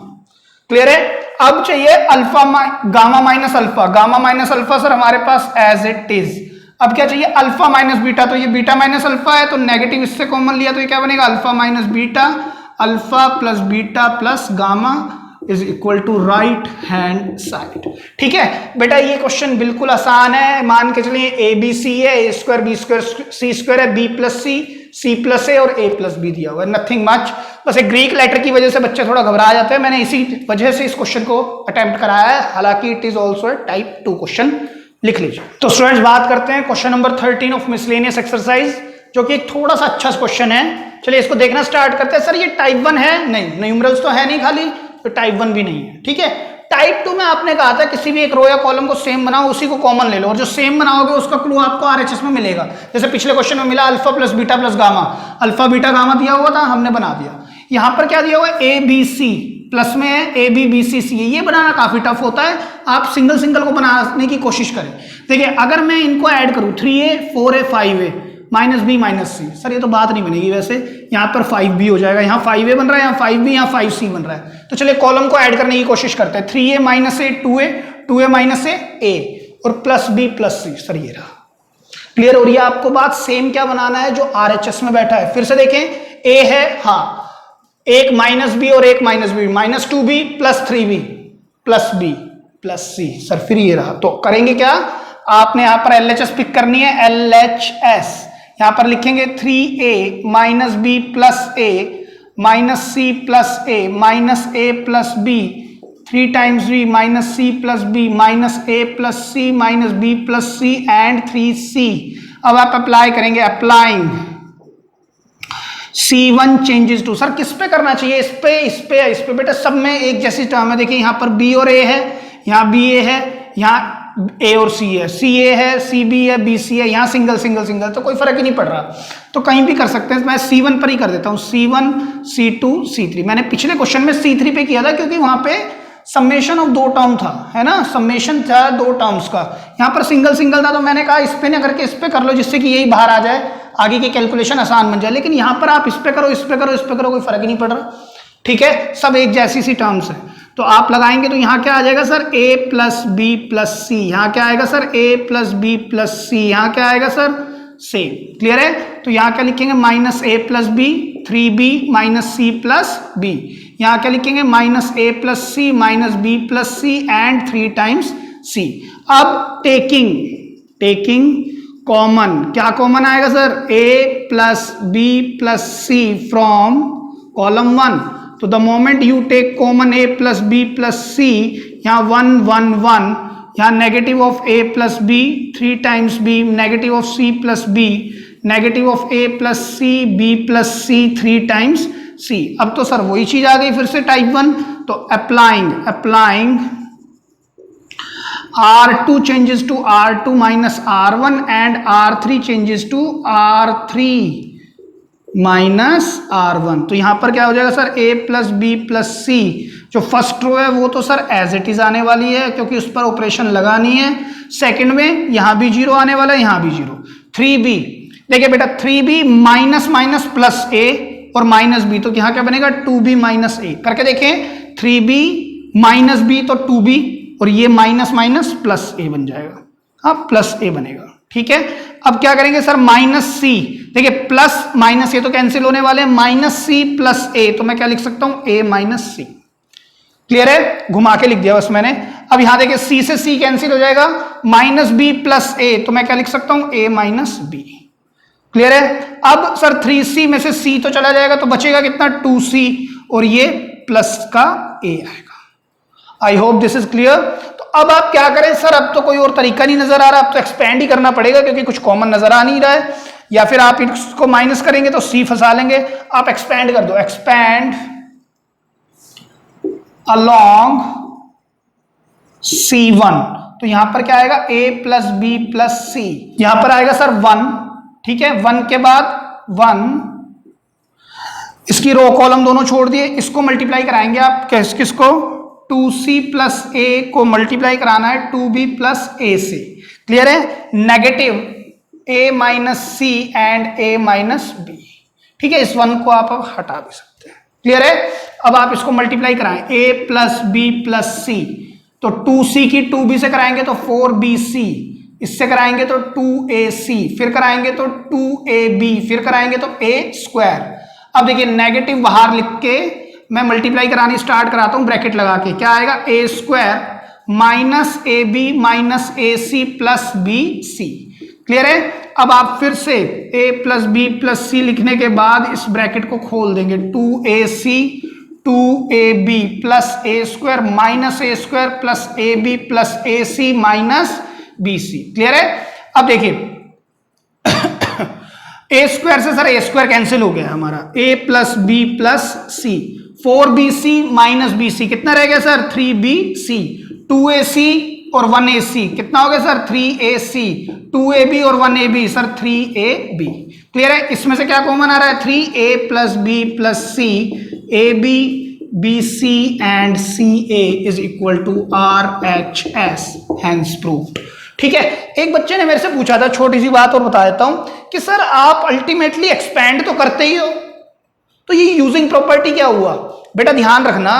क्लियर है? अब चाहिए alpha gamma minus alpha, gamma minus alpha sir हमारे पास एज इट इज। अब क्या चाहिए, अल्फा माइनस बीटा, तो ये बीटा माइनस अल्फा है, तो नेगेटिव इससे कॉमन लिया, तो ये क्या बनेगा, alpha minus beta, alpha plus beta plus gamma is equal to right hand side. ठीक है बेटा, ये क्वेश्चन बिल्कुल आसान है, मान के चलिए ए बी सी है, A square B square c square है, बी प्लस सी प्लस ए और ए प्लस बी दिया हुआ है, नथिंग मच। बस एक ग्रीक लेटर की वजह से बच्चे थोड़ा घबरा जाते हैं, मैंने इसी वजह से इस क्वेश्चन को अटेम्प्ट कराया है, हालांकि it is also type 2 question, लिख लीजिए। तो स्टूडेंट्स बात करते हैं question number 13 of miscellaneous exercise, जो कि एक थोड़ा सा अच्छा क्वेश्चन है। चलिए इसको देखना स्टार्ट करते हैं। सर ये टाइप 1 है? नहीं, न्यूमरल्स तो है नहीं खाली, तो टाइप 1 भी नहीं है। ठीक है, टाइप 2 में आपने कहा था किसी भी एक रो या कॉलम को सेम बनाओ, उसी को कॉमन ले लो, और जो सेम बनाओगे उसका क्लू आपको आरएचएस में मिलेगा। जैसे पिछले क्वेश्चन में मिला alpha plus beta plus gamma, alpha beta gamma दिया हुआ था, हमने बना दिया। यहां पर क्या दिया हुआ है, ए बी सी, प्लस में है ए बी बी सी सी, ये बनाना काफी टफ होता है, आप सिंगल सिंगल को बनाने की कोशिश करें। देखिए अगर मैं इनको ऐड करूं 3a 4a 5a minus B minus C, sir ये तो बात नहीं बनेगी, वैसे यहाँ पर 5b हो जाएगा, यहाँ 5a बन रहा है, यहाँ 5b, यहाँ 5c बन रहा है। तो चलिए कॉलम को ऐड करने की कोशिश करते हैं, 3a माइनस ए 2a माइनस ए और plus B plus C, sir ये रहा। क्लियर हो रही है आपको बात? सेम क्या बनाना है, जो आरएचएस में बैठा है। फिर से देखें, ए है, हाँ, एक माइनस बी और एक minus B, minus 2b plus 3b plus B plus C, sir फिर ये रहा। तो करेंगे क्या, आपने यहां पर एलएचएस पिक करनी है, एलएचएस यहां पर लिखेंगे 3a minus B plus a minus C plus a minus A plus B 3 times b minus C plus b minus A plus C minus B plus C and 3c। अब आप apply करेंगे, applying C1 changes to, sir किस पे करना चाहिए, इस पे बेटा सब में एक जैसी टर्म है। देखिए यहाँ पर B और A है, यहाँ BA है, यहाँ A और C है, CA है, CB है, BC है, यहाँ सिंगल सिंगल सिंगल, तो कोई फर्क ही नहीं पड़ रहा, तो कहीं भी कर सकते हैं। मैं C1 पर ही कर देता हूँ, C1 C2 C3। मैंने पिछले क्वेश्चन में C3 पे किया था क्योंकि वहां पे समेशन ऑफ 2 टर्म था, है ना, समेशन था 2 टर्म्स का, यहाँ पर सिंगल सिंगल था, तो मैंने कहा इस पे ना करके इस पे कर लो, जिससे कि यही बाहर आ जाए, आगे की कैलकुलेशन आसान बन जाए। लेकिन यहाँ पर आप इस पे करो, इस पे करो, इस पे करो, कोई फर्क ही नहीं पड़ रहा। ठीक है, सब एक जैसी सी टर्म्स है, तो आप लगाएंगे तो यहाँ क्या आ जाएगा sir, a plus B plus C, यहाँ क्या आएगा sir, a plus B plus C, यहाँ क्या आएगा सर, सेम। क्लियर है? तो यहाँ क्या लिखेंगे, माइनस ए प्लस बी 3b माइनस सी प्लस बी, यहाँ क्या लिखेंगे, minus A plus C minus B plus C and 3 times C. अब टेकिंग कॉमन, क्या कॉमन आएगा sir, a plus B plus C from column 1। तो the moment you take common a plus B plus C, यहाँ 1 1 1, यहाँ negative of a plus B 3 times b, negative of c plus b, negative of a plus C b plus c 3 times c। अब तो sir वही चीज आ गई फिर से type 1, तो applying R2 changes to R2 minus R1 and R3 changes to R3 minus R1। तो यहां पर क्या हो जाएगा sir, a plus B plus C, जो फर्स्ट रो है वो तो सर एज इट इज आने वाली है क्योंकि उस पर ऑपरेशन लगानी है। सेकंड में यहां भी 0 आने वाला है, यहां भी 0, 3b, देखिए बेटा 3b minus minus plus a और माइनस b, तो यहां क्या बनेगा 2b माइनस a। करके देखें 3b माइनस b तो 2b, और ये माइनस माइनस प्लस a बन जाएगा, हाँ प्लस a बनेगा। ठीक है, अब क्या करेंगे सर माइनस c, देखिए प्लस माइनस ये तो कैंसिल होने वाले हैं, माइनस c प्लस a, तो मैं क्या लिख सकता हूं a माइनस c। क्लियर है, घुमा के लिख दिया बस मैंने। अब यहां देखिए c से c कैंसिल हो जाएगा, माइनस b प्लस a, तो मैं क्या लिख सकता हूं a माइनस b। क्लियर है, अब सर 3c में से c तो चला जाएगा, तो बचेगा कितना 2c, और ये प्लस का a आएगा। I hope this is clear. तो अब आप क्या करें सर, अब तो कोई और तरीका नहीं नजर आ रहा, अब तो एक्सपेंड ही करना पड़ेगा क्योंकि कुछ कॉमन नजर आ नहीं रहा है, या फिर आप इसको माइनस करेंगे तो c फंसा लेंगे। आप एक्सपेंड कर दो, एक्सपेंड अलोंग c1, तो यहां पर क्या आएगा a plus B plus c, यहां पर आएगा सर 1। ठीक है, 1 के बाद 1, इसकी रो कॉलम दोनों छोड़ दिए, इसको मल्टीप्लाई कराएंगे आप किसको 2c प्लस a को मल्टीप्लाई कराना है 2b प्लस a से। क्लियर है, negative a minus c and a minus b। ठीक है, इस 1 को आप अब हटा भी सकते हैं। क्लियर है, अब आप इसको मल्टीप्लाई कराएं a plus b plus c, तो 2c की 2b से कराएंगे तो 4bc, इससे कराएंगे तो 2ac, फिर कराएंगे तो 2ab, फिर कराएंगे तो a स्क्वायर। अब देखिए नेगेटिव बाहर लिख के मैं मल्टीप्लाई करानी स्टार्ट कराता हूं ब्रैकेट लगा के, क्या आएगा a square minus ab minus ac plus bc। Clear है, अब आप फिर से a plus b plus c लिखने के बाद इस ब्रैकेट को खोल देंगे, 2ac 2ab plus a square minus a square plus ab plus ac minus bc। Clear है, अब देखिए a स्क्वायर से सर a स्क्वायर कैंसिल हो गया हमारा, a plus b plus c, 4bc minus bc कितना रह गया सर 3bc, 2ac और 1ac कितना हो गया सर 3ac, 2ab और 1ab सर 3ab। क्लियर है, इसमें से क्या कॉमन आ रहा है 3a plus b plus c, ab bc and ca is equal to RHS, hence proved. ठीक है, एक बच्चे ने मेरे से पूछा था, छोटी सी बात और बता देता हूं कि सर आप अल्टीमेटली एक्सपैंड तो करते ही हो, तो ये यूजिंग प्रॉपर्टी क्या हुआ। बेटा ध्यान रखना,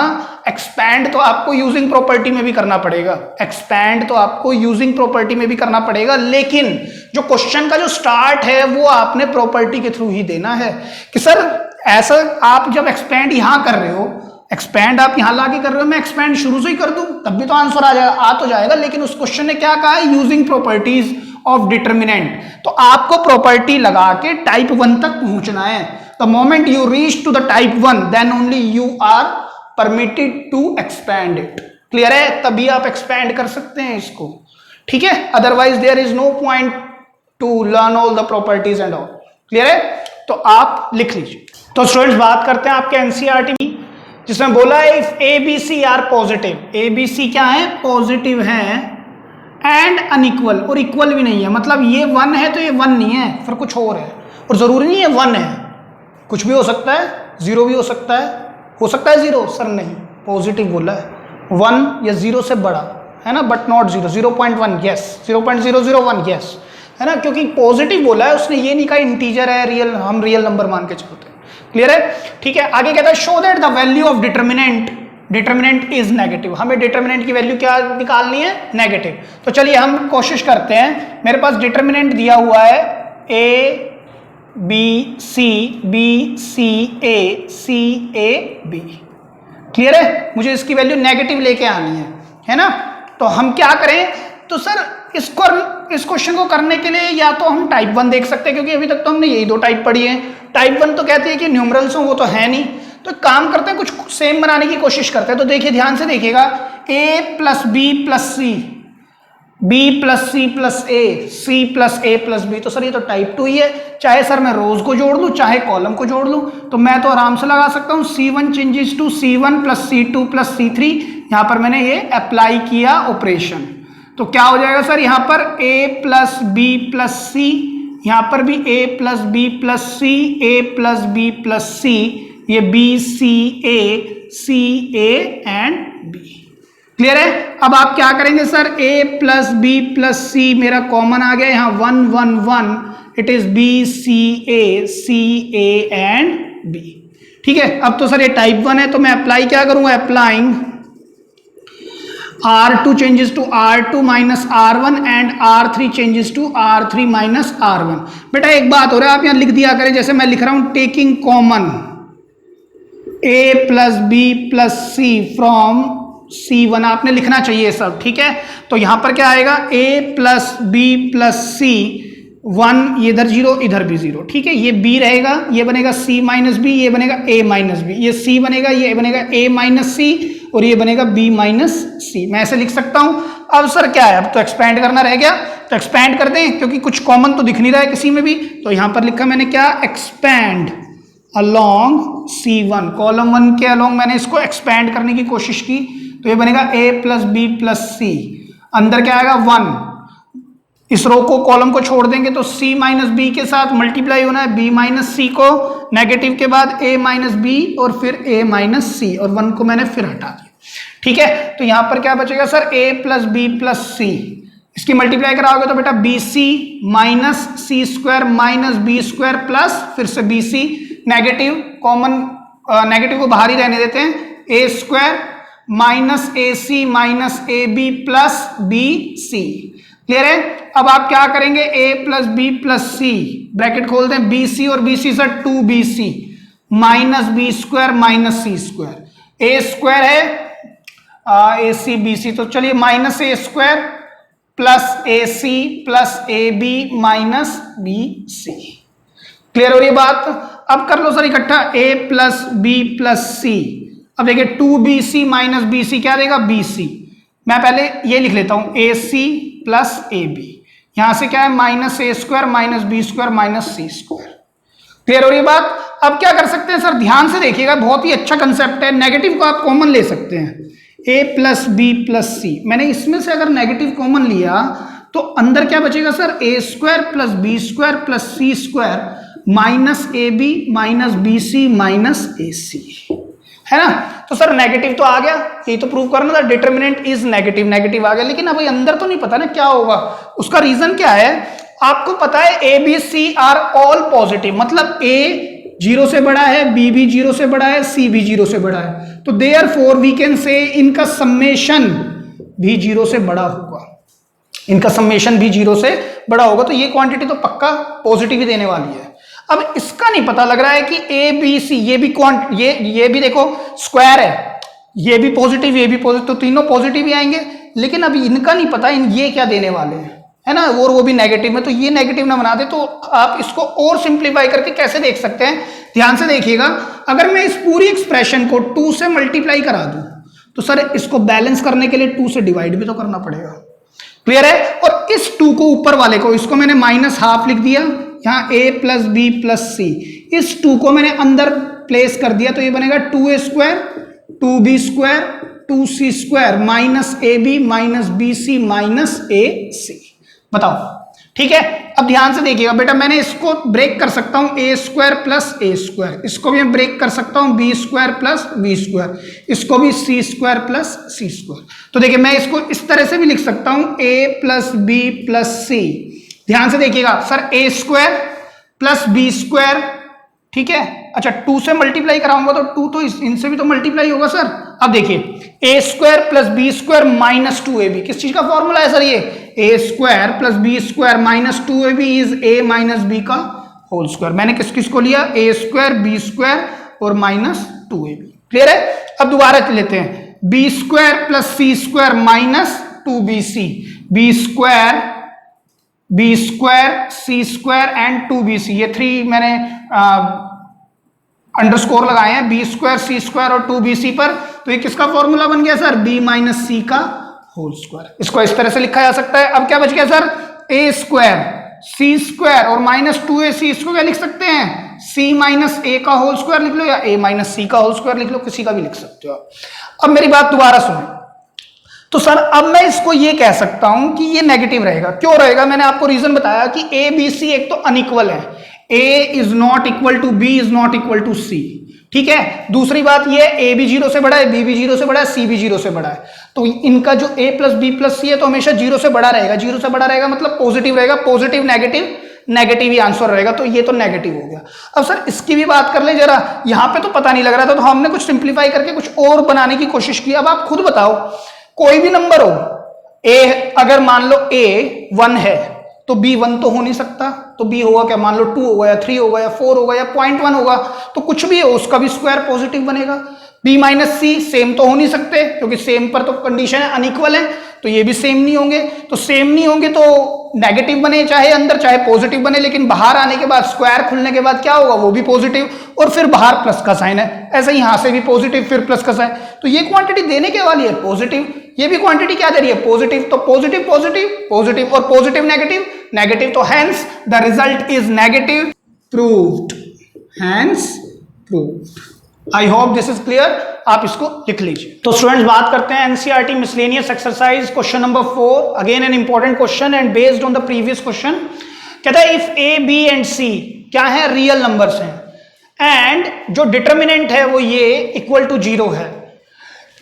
एक्सपैंड तो आपको यूजिंग प्रॉपर्टी में भी करना पड़ेगा, एक्सपैंड तो आपको यूजिंग प्रॉपर्टी में भी करना पड़ेगा, लेकिन जो क्वेश्चन का जो स्टार्ट है वो आपने प्रॉपर्टी के थ्रू ही देना है कि सर ऐसा आप जब एक्सपैंड यहां कर रहे हो, एक्सपैंड आप यहां लाके कर रहे हो, मैं एक्सपैंड शुरू से ही कर दूं तब भी तो आंसर आ तो जाएगा, लेकिन उस क्वेश्चन ने क्या कहा है यूजिंग प्रॉपर्टीज ऑफ डिटरमिनेंट, तो आपको प्रॉपर्टी लगा के टाइप 1 तक पहुंचना है। The moment you reach to the type 1 then only you are permitted to expand it. Clear है, तभी आप एक्सपैंड कर सकते हैं इसको। ठीक है, otherwise there is no point to learn all the properties and all. Clear है, तो आप लिख लीजिए। तो स्टूडेंट्स बात करते हैं आपके एनसीईआरटी में, जिसमें बोला है if A B C are positive, a B C क्या है पॉजिटिव है, एंड अनइक्वल, और इक्वल भी नहीं है, मतलब ये 1 है तो ये 1 नहीं है, फिर कुछ और है, और जरूरी नहीं है 1 है, कुछ भी हो सकता है, 0 भी हो सकता है 0 सर नहीं, पॉजिटिव बोला है 1 या 0 से बड़ा है ना, बट नॉट 0, 0.1 यस, 0.001 यस, है ना, क्योंकि पॉजिटिव बोला है उसने, ये नहीं कहा इंटीजर है, रियल, हम रियल नंबर मान के चलते हैं। क्लियर है, ठीक है, आगे कहता है show that the value of determinant is negative, हमें डिटरमिनेंट की वैल्यू क्या निकालनी है नेगेटिव। तो चलिए हम कोशिश करते हैं, मेरे पास डिटरमिनेंट दिया हुआ है a b c a c a b। Clear है, मुझे इसकी वैल्यू नेगेटिव लेके आनी है ना, तो हम क्या करें, तो सर इस क्वेश्चन को करने के लिए या तो हम टाइप 1 देख सकते हैं, क्योंकि अभी तक तो हमने यही 2 टाइप पढ़ी है। टाइप 1 तो कहती है कि न्यूमरल्स हो, वो तो है नहीं, तो काम करते हैं कुछ सेम बनाने की कोशिश करते हैं। तो देखिए ध्यान से देखिएगा, a plus B plus C, b plus C plus A, c plus A plus b, तो सर ये तो टाइप 2 ही है, चाहे सर मैं रोज को जोड़ लूँ चाहे कॉलम को जोड़ लूँ, तो मैं तो आराम से लगा सकता हूँ c1 changes to c1 plus c2 plus c3, यहाँ पर मैंने ये अप्लाई किया ऑपरेशन, तो क्या हो जाएगा सर यहाँ पर a plus B plus C, यहाँ पर भी a plus B plus C, a plus B plus C, ये b c a and b। Clear है? अब आप क्या करेंगे sir, a plus B plus C मेरा कॉमन आ गया यहां 1 1 1, it is C A and B. ठीक है, अब तो सर ये टाइप 1 है तो मैं अप्लाई क्या करूंगा, applying R2 changes to R2 minus R1 and R3 changes to R3 minus R1। बेटा एक बात हो रहा है, आप यहां लिख दिया करें, जैसे मैं लिख रहा हूं taking common a plus B plus C from C1, आपने लिखना चाहिए सब। ठीक है, तो यहां पर क्या आएगा, a प्लस बी प्लस सी 1, ये इधर 0 इधर भी 0। ठीक है, ये b रहेगा, ये बनेगा c माइनस बी, ये बनेगा a माइनस बी, ये c बनेगा, ये बनेगा a माइनस सी और ये बनेगा b माइनस सी। मैं ऐसे लिख सकता हूं। अब सर क्या है, अब तो एक्सपैंड करना रह गया, तो एक्सपैंड कर दें क्योंकि कुछ कॉमन तो दिख नहीं रहा है किसी में भी। तो यहां पर लिखा मैंने क्या, एक्सपैंड अलोंग C1, कॉलम 1 के अलोंग मैंने इसको एक्सपैंड करने की कोशिश की, तो ये बनेगा a प्लस बी प्लस सी, अंदर क्या आएगा 1, इस रो को कॉलम को छोड़ देंगे तो c माइनस बी के साथ मल्टीप्लाई होना है, b माइनस सी को, नेगेटिव के बाद a माइनस बी और फिर a माइनस सी, और 1 को मैंने फिर हटा दिया। ठीक है, तो यहां पर क्या बचेगा sir, a plus B plus C, इसकी मल्टीप्लाई कराओगे तो बेटा बी सी माइनस सी square minus B square plus फिर से B C, negative common, negative को बाहर ही रहने देते हैं, A square minus A C minus A B plus B C. Clear है? अब आप क्या करेंगे, a plus B plus C, bracket खोल दें, बी सी और B C sir 2bc minus B square minus C square, a square है a c b c, तो चलिए minus A square plus A c plus A B minus B C. Clear हो रही है बात? अब कर लो सर इकट्ठा, a plus B plus c, अब देखिए 2bc माइनस बी सी क्या देगा, बी सी। मैं पहले ये लिख लेता हूं, ए सी प्लस ए बी, यहां से क्या है माइनस ए square minus B square minus सी स्क्वायर। क्लियर हो रही है बात? अब क्या कर सकते हैं सर, ध्यान से देखिएगा, बहुत ही अच्छा कंसेप्ट है, नेगेटिव को आप कॉमन ले सकते हैं, a प्लस बी प्लस सी, मैंने इसमें से अगर नेगेटिव कॉमन लिया तो अंदर क्या बचेगा sir, A square plus B square plus C square minus A B minus B C minus A C, है ना? तो सर नेगेटिव तो आ गया, ये तो प्रूव करना था, डिटर्मिनेंट इज नेगेटिव, नेगेटिव आ गया, लेकिन अब अंदर तो नहीं पता ना क्या होगा। उसका रीजन क्या है, आपको पता है a B C are all positive, मतलब ए 0 से बड़ा है, बी भी 0 से बड़ा है, सी भी 0 से बड़ा है, तो देयरफॉर वी कैन से इनका समेशन भी 0 से बड़ा होगा, इनका समेशन भी 0 से बड़ा होगा, तो ये क्वांटिटी तो पक्का पॉजिटिव ही देने वाली है। अब इसका नहीं पता लग रहा है कि ए बी सी, ये भी ये भी देखो स्क्वायर है, ये भी पॉजिटिव ये भी पॉजिटिव, तो तीनों पॉजिटिव ही आएंगे, लेकिन अभी इनका नहीं पता ये क्या देने वाले हैं, है ना, और वो भी नेगेटिव में, तो ये नेगेटिव ना बना दे। तो आप इसको और सिंप्लीफाई करके कैसे देख सकते हैं, ध्यान से देखिएगा, अगर मैं इस पूरी एक्सप्रेशन को 2 से मल्टीप्लाई करा दूं तो सर इसको बैलेंस करने के लिए 2 से डिवाइड भी तो करना पड़ेगा। क्लियर है? और इस 2 को ऊपर वाले को, इसको मैंने माइनस हाफ लिख दिया, यहां a प्लस बी प्लस सी, इस 2 को मैंने अंदर प्लेस कर दिया, तो ये बनेगा 2a square 2b square 2c square minus A B minus B C minus A C. बताओ, ठीक है? अब ध्यान से देखिएगा बेटा, मैंने इसको ब्रेक कर सकता हूं a square plus A square, इसको भी मैं ब्रेक कर सकता हूं b square plus B square, इसको भी c स्क्वायर प्लस सी स्क्वायर। तो देखिए मैं इसको इस तरह से भी लिख सकता हूं, a plus B plus c, ध्यान से देखिएगा sir, a square plus B square, ठीक है, अच्छा 2 से मल्टीप्लाई कराऊंगा तो 2 तो इनसे भी तो मल्टीप्लाई होगा सर। अब देखिए a square plus B square minus 2ab, किस चीज का फॉर्मूला है सर, ये a square plus B square minus 2ab is a minus B का होल स्क्वायर। मैंने किस किस को लिया, a स्क्वायर बी स्क्वायर और माइनस 2ab। क्लियर है? अब दोबारा लेते हैं, b square plus C square minus 2bc, b square c square and 2bc, ये 3 मैंने अंडरस्कोर लगाए हैं, बी स्क्वायर सी स्क्वायर और 2bc पर, तो ये किसका फॉर्मूला बन गया सर, b माइनस सी का होल स्क्वायर। इसको इस तरह से लिखा जा सकता है। अब क्या बच गया sir, a square c square और माइनस 2ac, इसको क्या लिख सकते हैं, c माइनस a का होल स्क्वायर लिख लो या a माइनस सी का होल स्क्वायर लिख लो, किसी का भी लिख सकते हो। अब मेरी बात दोबारा सुनो, तो सर अब मैं इसको ये कह सकता हूं कि ये नेगेटिव रहेगा, क्यों रहेगा, मैंने आपको रीजन बताया कि a b c एक तो अनइक्वल है, a is not equal to b is not equal to c, ठीक है। दूसरी बात ये ए भी 0 से बड़ा है, बी भी 0 से बड़ा है, सी भी 0 से बड़ा है, तो इनका जो ए प्लस बी प्लस सी है तो हमेशा 0 से बड़ा रहेगा। 0 से बड़ा रहेगा मतलब पॉजिटिव रहेगा, पॉजिटिव नेगेटिव, नेगेटिव ही आंसर रहेगा, तो ये तो नेगेटिव हो गया। अब सर इसकी भी बात कर ले जरा, यहां पे तो पता नहीं लग रहा था, तो हमने कुछ सिंप्लीफाई करके कुछ और बनाने की कोशिश की। अब आप खुद बताओ, कोई भी नंबर हो, ए अगर मान लो ए 1 है तो बी 1 तो हो नहीं सकता, तो बी होगा क्या, मान लो 2 होगा या 3 होगा या 4 होगा या 0.1 होगा, तो कुछ भी हो उसका भी स्क्वायर पॉजिटिव बनेगा। बी माइनस सी सेम तो हो नहीं सकते, क्योंकि सेम पर तो कंडीशन है अनइक्वल है, तो ये भी सेम नहीं होंगे, तो सेम नहीं होंगे तो नेगेटिव बने, चाहे अंदर चाहे पॉजिटिव बने, लेकिन बाहर आने के बाद स्क्वायर खुलने के बाद क्या होगा, वो भी पॉजिटिव, और फिर बाहर प्लस का साइन है, ऐसे ही यहां से भी पॉजिटिव फिर प्लस का साइन, तो ये क्वांटिटी देने के वाली है पॉजिटिव, ये भी क्वांटिटी क्या दे रही है, पॉजिटिव, तो पॉजिटिव पॉजिटिव पॉजिटिव और पॉजिटिव नेगेटिव नेगेटिव, तो hence the result is negative, proved, hence proved. I hope this is clear, आप इसको लिख लीजिए। तो स्टूडेंट्स बात करते हैं NCERT miscellaneous exercise question number 4, again an important question and based on the previous question. कहता है इफ ए बी एंड सी क्या है, रियल नंबर्स हैं, एंड जो डिटर्मिनेंट है वो ये इक्वल टू 0 है।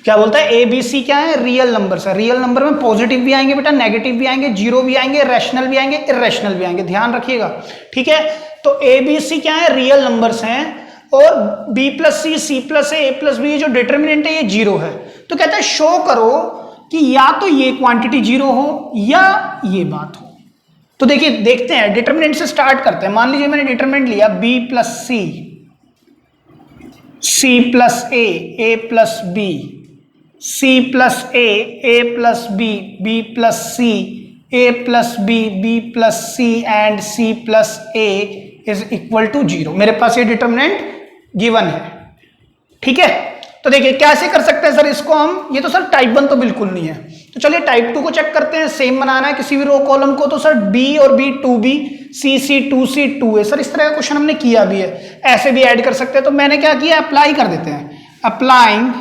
क्या बोलता है, ए बी सी क्या है, रियल नंबर्स है। रियल नंबर में पॉजिटिव भी आएंगे बेटा, नेगेटिव भी आएंगे, जीरो भी आएंगे, रैशनल भी आएंगे, इरेशनल भी आएंगे, ध्यान रखिएगा, ठीक है। तो ए बी सी क्या है, रियल नंबर्स हैं, और b प्लस सी प्लस ए प्लस बी जो डिटर्मिनेंट है ये 0 है। तो कहता है शो करो कि या तो ये क्वांटिटी 0 हो या ये बात हो। तो देखिए देखते हैं, डिटर्मिनेंट से स्टार्ट करते हैं। मान लीजिए मैंने डिटर्मिनेंट लिया b plus C plus A plus B, C plus A plus B plus C, A plus B plus C and C plus A is equal to 0। मेरे पास ये डिटर्मिनेंट गिवन है, ठीक है। तो देखिए कैसे कर सकते हैं सर इसको हम, ये तो सर टाइप 1 तो बिल्कुल नहीं है, तो चलिए टाइप 2 को चेक करते हैं। सेम बनाना है किसी भी रो कॉलम को, तो सर b और b 2b, c 2c 2a, sir इस तरह का क्वेश्चन हमने किया भी है, ऐसे भी ऐड कर सकते हैं। तो मैंने क्या किया, अप्लाई कर देते हैं, अप्लाइंग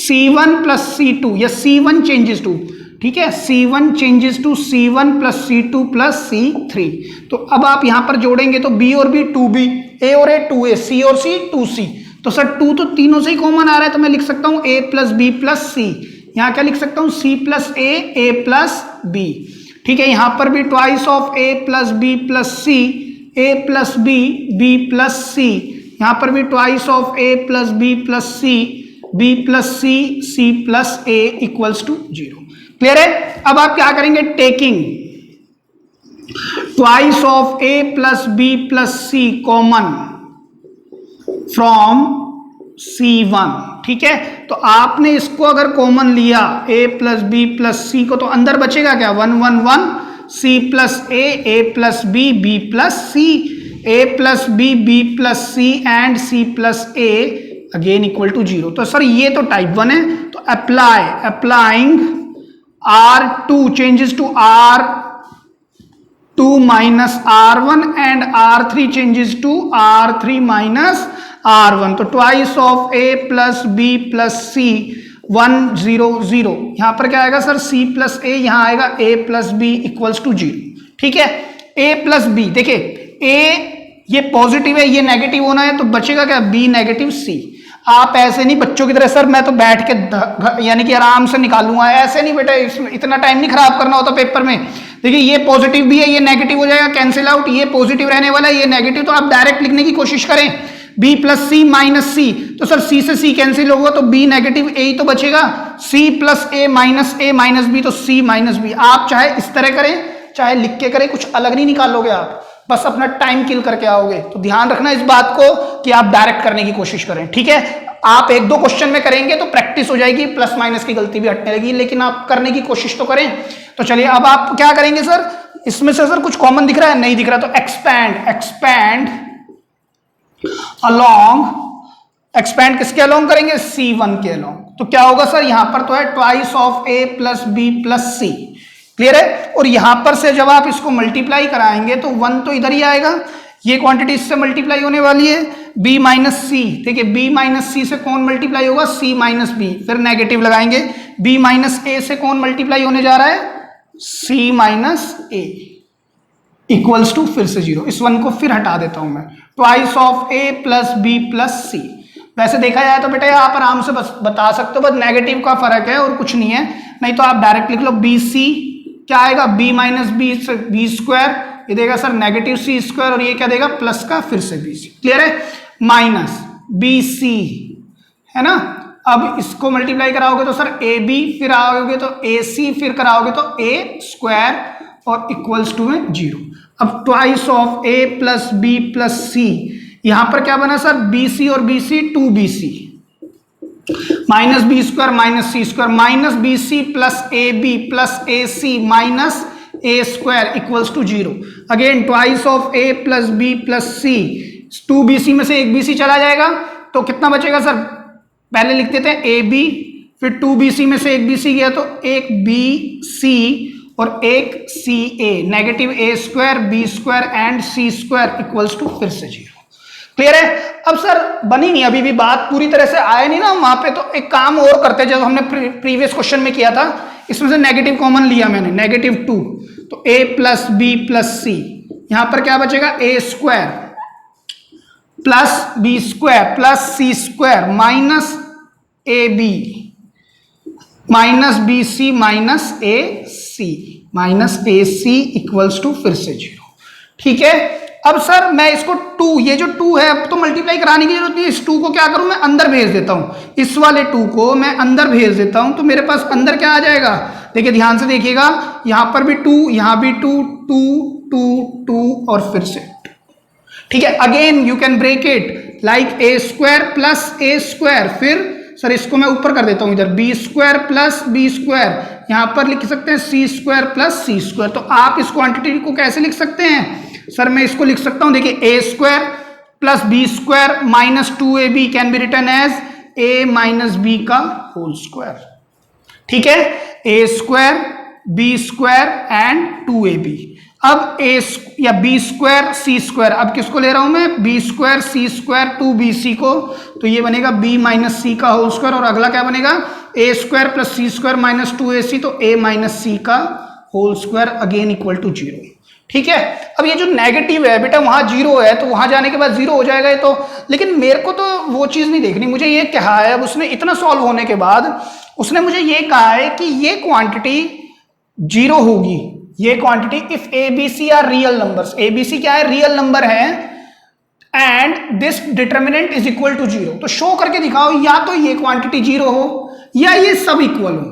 c1 प्लस c2, या c1 चेंजेस टू, ठीक है, c1 changes to c1 plus c2 plus c3। तो अब आप यहां पर जोड़ेंगे तो b और b 2b, a और a 2a, c और c 2c, तो सर 2 तो तीनों से ही कॉमन आ रहा है, तो मैं लिख सकता हूं a plus B plus C, यहां क्या लिख सकता हूं, c plus a plus b, ठीक है। यहां पर भी twice of a plus B plus C, a plus B plus C, यहां पर भी twice of a plus B plus C, b plus C plus a equals to 0। Clear है। अब आप क्या करेंगे, taking twice of a plus B plus C common from c1, ठीक है। तो आपने इसको अगर कॉमन लिया a plus B plus C को, तो अंदर बचेगा क्या, 1 1 1, c plus a plus B plus C, a plus B plus C and c plus a again equal to 0। तो सर ये तो टाइप 1 है, तो applying R2 changes to R2 minus R1 and R3 changes to R3 minus R1। तो twice of A plus B plus C 1 0 0, यहां पर क्या आएगा सर, C प्लस A, यहां आएगा A plus B equals to 0, ठीक है। A प्लस B, देखिए A ये पॉजिटिव है, ये नेगेटिव होना है, तो बचेगा क्या, B नेगेटिव C। आप ऐसे नहीं बच्चों की तरह सर मैं तो बैठ के यानी कि आराम से निकालूंगा, ऐसे नहीं बेटा, इतना टाइम नहीं खराब करना होता पेपर में। देखिए ये पॉजिटिव भी है, ये नेगेटिव हो जाएगा, कैंसिल आउट, ये पॉजिटिव रहने वाला है, ये नेगेटिव, तो आप डायरेक्ट लिखने की कोशिश करें, b प्लस सी माइनस सी, तो सर c से c कैंसिल होगा, तो b नेगेटिव a ही तो बचेगा, c plus a minus b, तो c माइनस b। आप चाहे इस तरह करें चाहे लिख के करें, कुछ अलग नहीं निकालोगे आप, बस अपना टाइम किल करके आओगे। तो ध्यान रखना इस बात को कि आप डायरेक्ट करने की कोशिश करें, ठीक है। आप 1-2 क्वेश्चन में करेंगे तो प्रैक्टिस हो जाएगी, प्लस माइनस की गलती भी हटने लगी, लेकिन आप करने की कोशिश तो करें। तो चलिए अब आप क्या करेंगे सर, इसमें से सर कुछ कॉमन दिख रहा है, नहीं दिख रहा, तो एक्सपैंड अलोंग, एक्सपैंड किसके अलोंग करेंगे, C1 के अलोंग। तो क्या होगा सर, यहां पर तो है twice of A plus B plus C, clear है। और यहां पर से जब आप इसको मल्टीप्लाई कराएंगे तो 1 तो इधर ही आएगा, ये क्वांटिटी इससे मल्टीप्लाई होने वाली है, b माइनस सी, देखिए b माइनस सी से कौन मल्टीप्लाई होगा, c माइनस बी, फिर नेगेटिव लगाएंगे, b माइनस ए से कौन मल्टीप्लाई होने जा रहा है, c minus A equals to फिर से 0, इस 1 को फिर हटा देता हूं मैं, twice of A plus B plus C. वैसे देखा जाए तो बेटा आप आराम से बस बता सकते हो, बस नेगेटिव का फर्क है और कुछ नहीं है, नहीं तो आप डायरेक्ट लिख लो बी सी, क्या आएगा बी माइनस बी स्क्वायर, ये देगा सर नेगेटिव सी स्क्वायर, और ये क्या देगा प्लस का फिर से बी सी, क्लियर है, माइनस बी सी, है ना। अब इसको मल्टीप्लाई कराओगे तो सर ए बी, फिर आओगे तो ए सी, फिर कराओगे तो ए स्क्वायर और इक्वल्स टू में 0। अब twice of A plus B plus C, यहां पर क्या बना सर बी सी और B C 2bc, minus B square minus C square, minus B C plus A B plus A C minus A square equals to 0। Again twice of A plus B plus C, 2bc में से एक bc चला जाएगा तो कितना बचेगा sir, पहले लिख देते हैं ए बी, फिर 2bc में से एक bc गया तो एक बी सी और एक C A, negative A square B square and C square equals to फिर से 0, क्लियर है। अब सर बनी नहीं, अभी भी बात पूरी तरह से आया नहीं ना वहां पे, तो एक काम और करते, जब हमने प्रीवियस क्वेश्चन में किया था, इसमें से नेगेटिव कॉमन लिया मैंने, नेगेटिव 2, तो a plus B plus C, यहां पर क्या बचेगा A square plus B square plus C square minus A B minus B C minus A C equals to फिर से 0, ठीक है। अब सर मैं इसको 2, ये जो 2 है अब तो मल्टीप्लाई कराने की जरूरत नहीं, इस 2 को क्या करूं मैं अंदर भेज देता हूं, इस वाले 2 को मैं अंदर भेज देता हूं, तो मेरे पास अंदर क्या आ जाएगा, देखिए ध्यान से देखिएगा, यहां पर भी 2, यहां भी 2 2 2 2 और फिर से 2, ठीक है। Again you can break it like A square plus A square, फिर सर इसको मैं ऊपर कर देता हूं इधर, B square plus B square, यहां पर लिख सकते हैं सी स्क्वायर प्लस सी स्क्वायर। तो आप इस क्वांटिटी को कैसे लिख सकते हैं सर, मैं इसको लिख सकता हूं, देखिए A square plus B square minus 2ab can be return as A minus B का होल स्क्वायर, ठीक है, A square B square and 2ab। अब ए या बी स्क्वायर सी स्क्वायर, अब किसको ले रहा हूं मैं, B square c square 2bc को, तो ये बनेगा b माइनस सी का होल स्क्वायर, और अगला क्या बनेगा A square plus C square minus 2ac, तो a माइनस सी का whole square again equal to 0, ठीक है। अब ये जो नेगेटिव है बेटा वहां 0 है, तो वहां जाने के बाद 0 हो जाएगा ये तो, लेकिन मेरे को तो वो चीज नहीं देखनी, मुझे ये कहा है, अब उसने इतना सॉल्व होने के बाद उसने मुझे ये कहा है कि ये क्वांटिटी 0 होगी, ये quantity if A B C are real numbers, A B C क्या है रियल नंबर है, and this determinant is equal to 0, तो शो करके दिखाओ या तो ये क्वांटिटी 0 हो या ये सब इक्वल हो,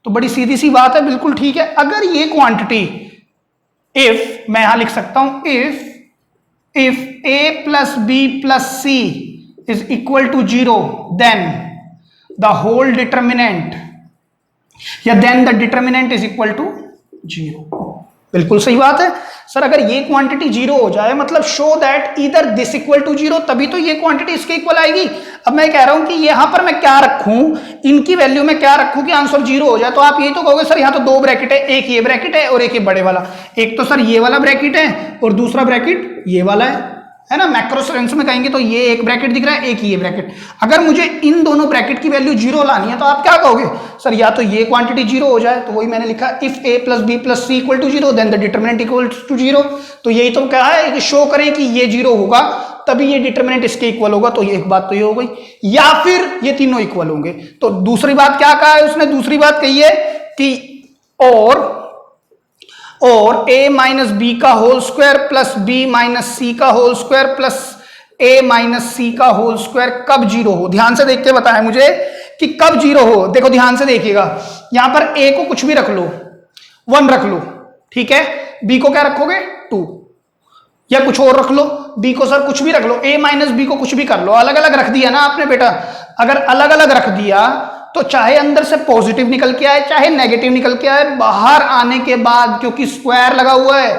तो बड़ी सीधी सी बात है, बिल्कुल ठीक है। अगर ये क्वांटिटी इफ, मैं यहां लिख सकता हूं if A plus B plus C is equal to 0, then the whole determinant या then the determinant is equal to 0, बिल्कुल सही बात है सर। अगर ये क्वांटिटी 0 हो जाए मतलब show that either this equal to 0, तभी तो ये क्वांटिटी इसके इक्वल आएगी। अब मैं कह रहा हूं कि यहां पर मैं क्या रखूं, इनकी वैल्यू में क्या रखूं कि आंसर 0 हो जाए, तो आप यही तो कहोगे सर यहां तो 2 ब्रैकेट है, एक ये ब्रैकेट है और एक ये बड़े वाला, एक तो सर ये वाला ब्रैकेट है और दूसरा ब्रैकेट ये वाला है ना, मैक्रो सेंस में कहेंगे तो ये एक ब्रैकेट दिख रहा है, एक ये ब्रैकेट। अगर मुझे इन दोनों ब्रैकेट की वैल्यू 0 लानी है तो आप क्या कहोगे सर, या तो ये क्वांटिटी 0 हो जाए, तो वही मैंने लिखा if A plus B plus C equal to 0 then the determinant equal to 0, तो यही तो क्या है कि शो करें कि ये 0 होगा तभी ये डिटर्मिनेंट इसके इक्वल होगा, तो ये एक बात तो ये हो गई, या फिर ये तीनों इक्वल होंगे। तो दूसरी बात क्या कहा है उसने, दूसरी बात कही है कि और a माइनस बी का whole square plus b minus C का whole square plus a minus C का होल स्क्वायर कब 0 हो। ध्यान से देख के बताएं मुझे कि कब 0 हो। देखो ध्यान से देखिएगा, यहां पर a को कुछ भी रख लो, 1 रख लो, ठीक है, b को क्या रखोगे 2, या कुछ और रख लो, b को सर कुछ भी रख लो, a माइनस बी को कुछ भी कर लो, अलग अलग रख दिया ना आपने बेटा। अगर अलग अलग रख दिया तो चाहे अंदर से पॉजिटिव निकल के आए चाहे नेगेटिव निकल के आए, बाहर आने के बाद क्योंकि स्क्वायर लगा हुआ है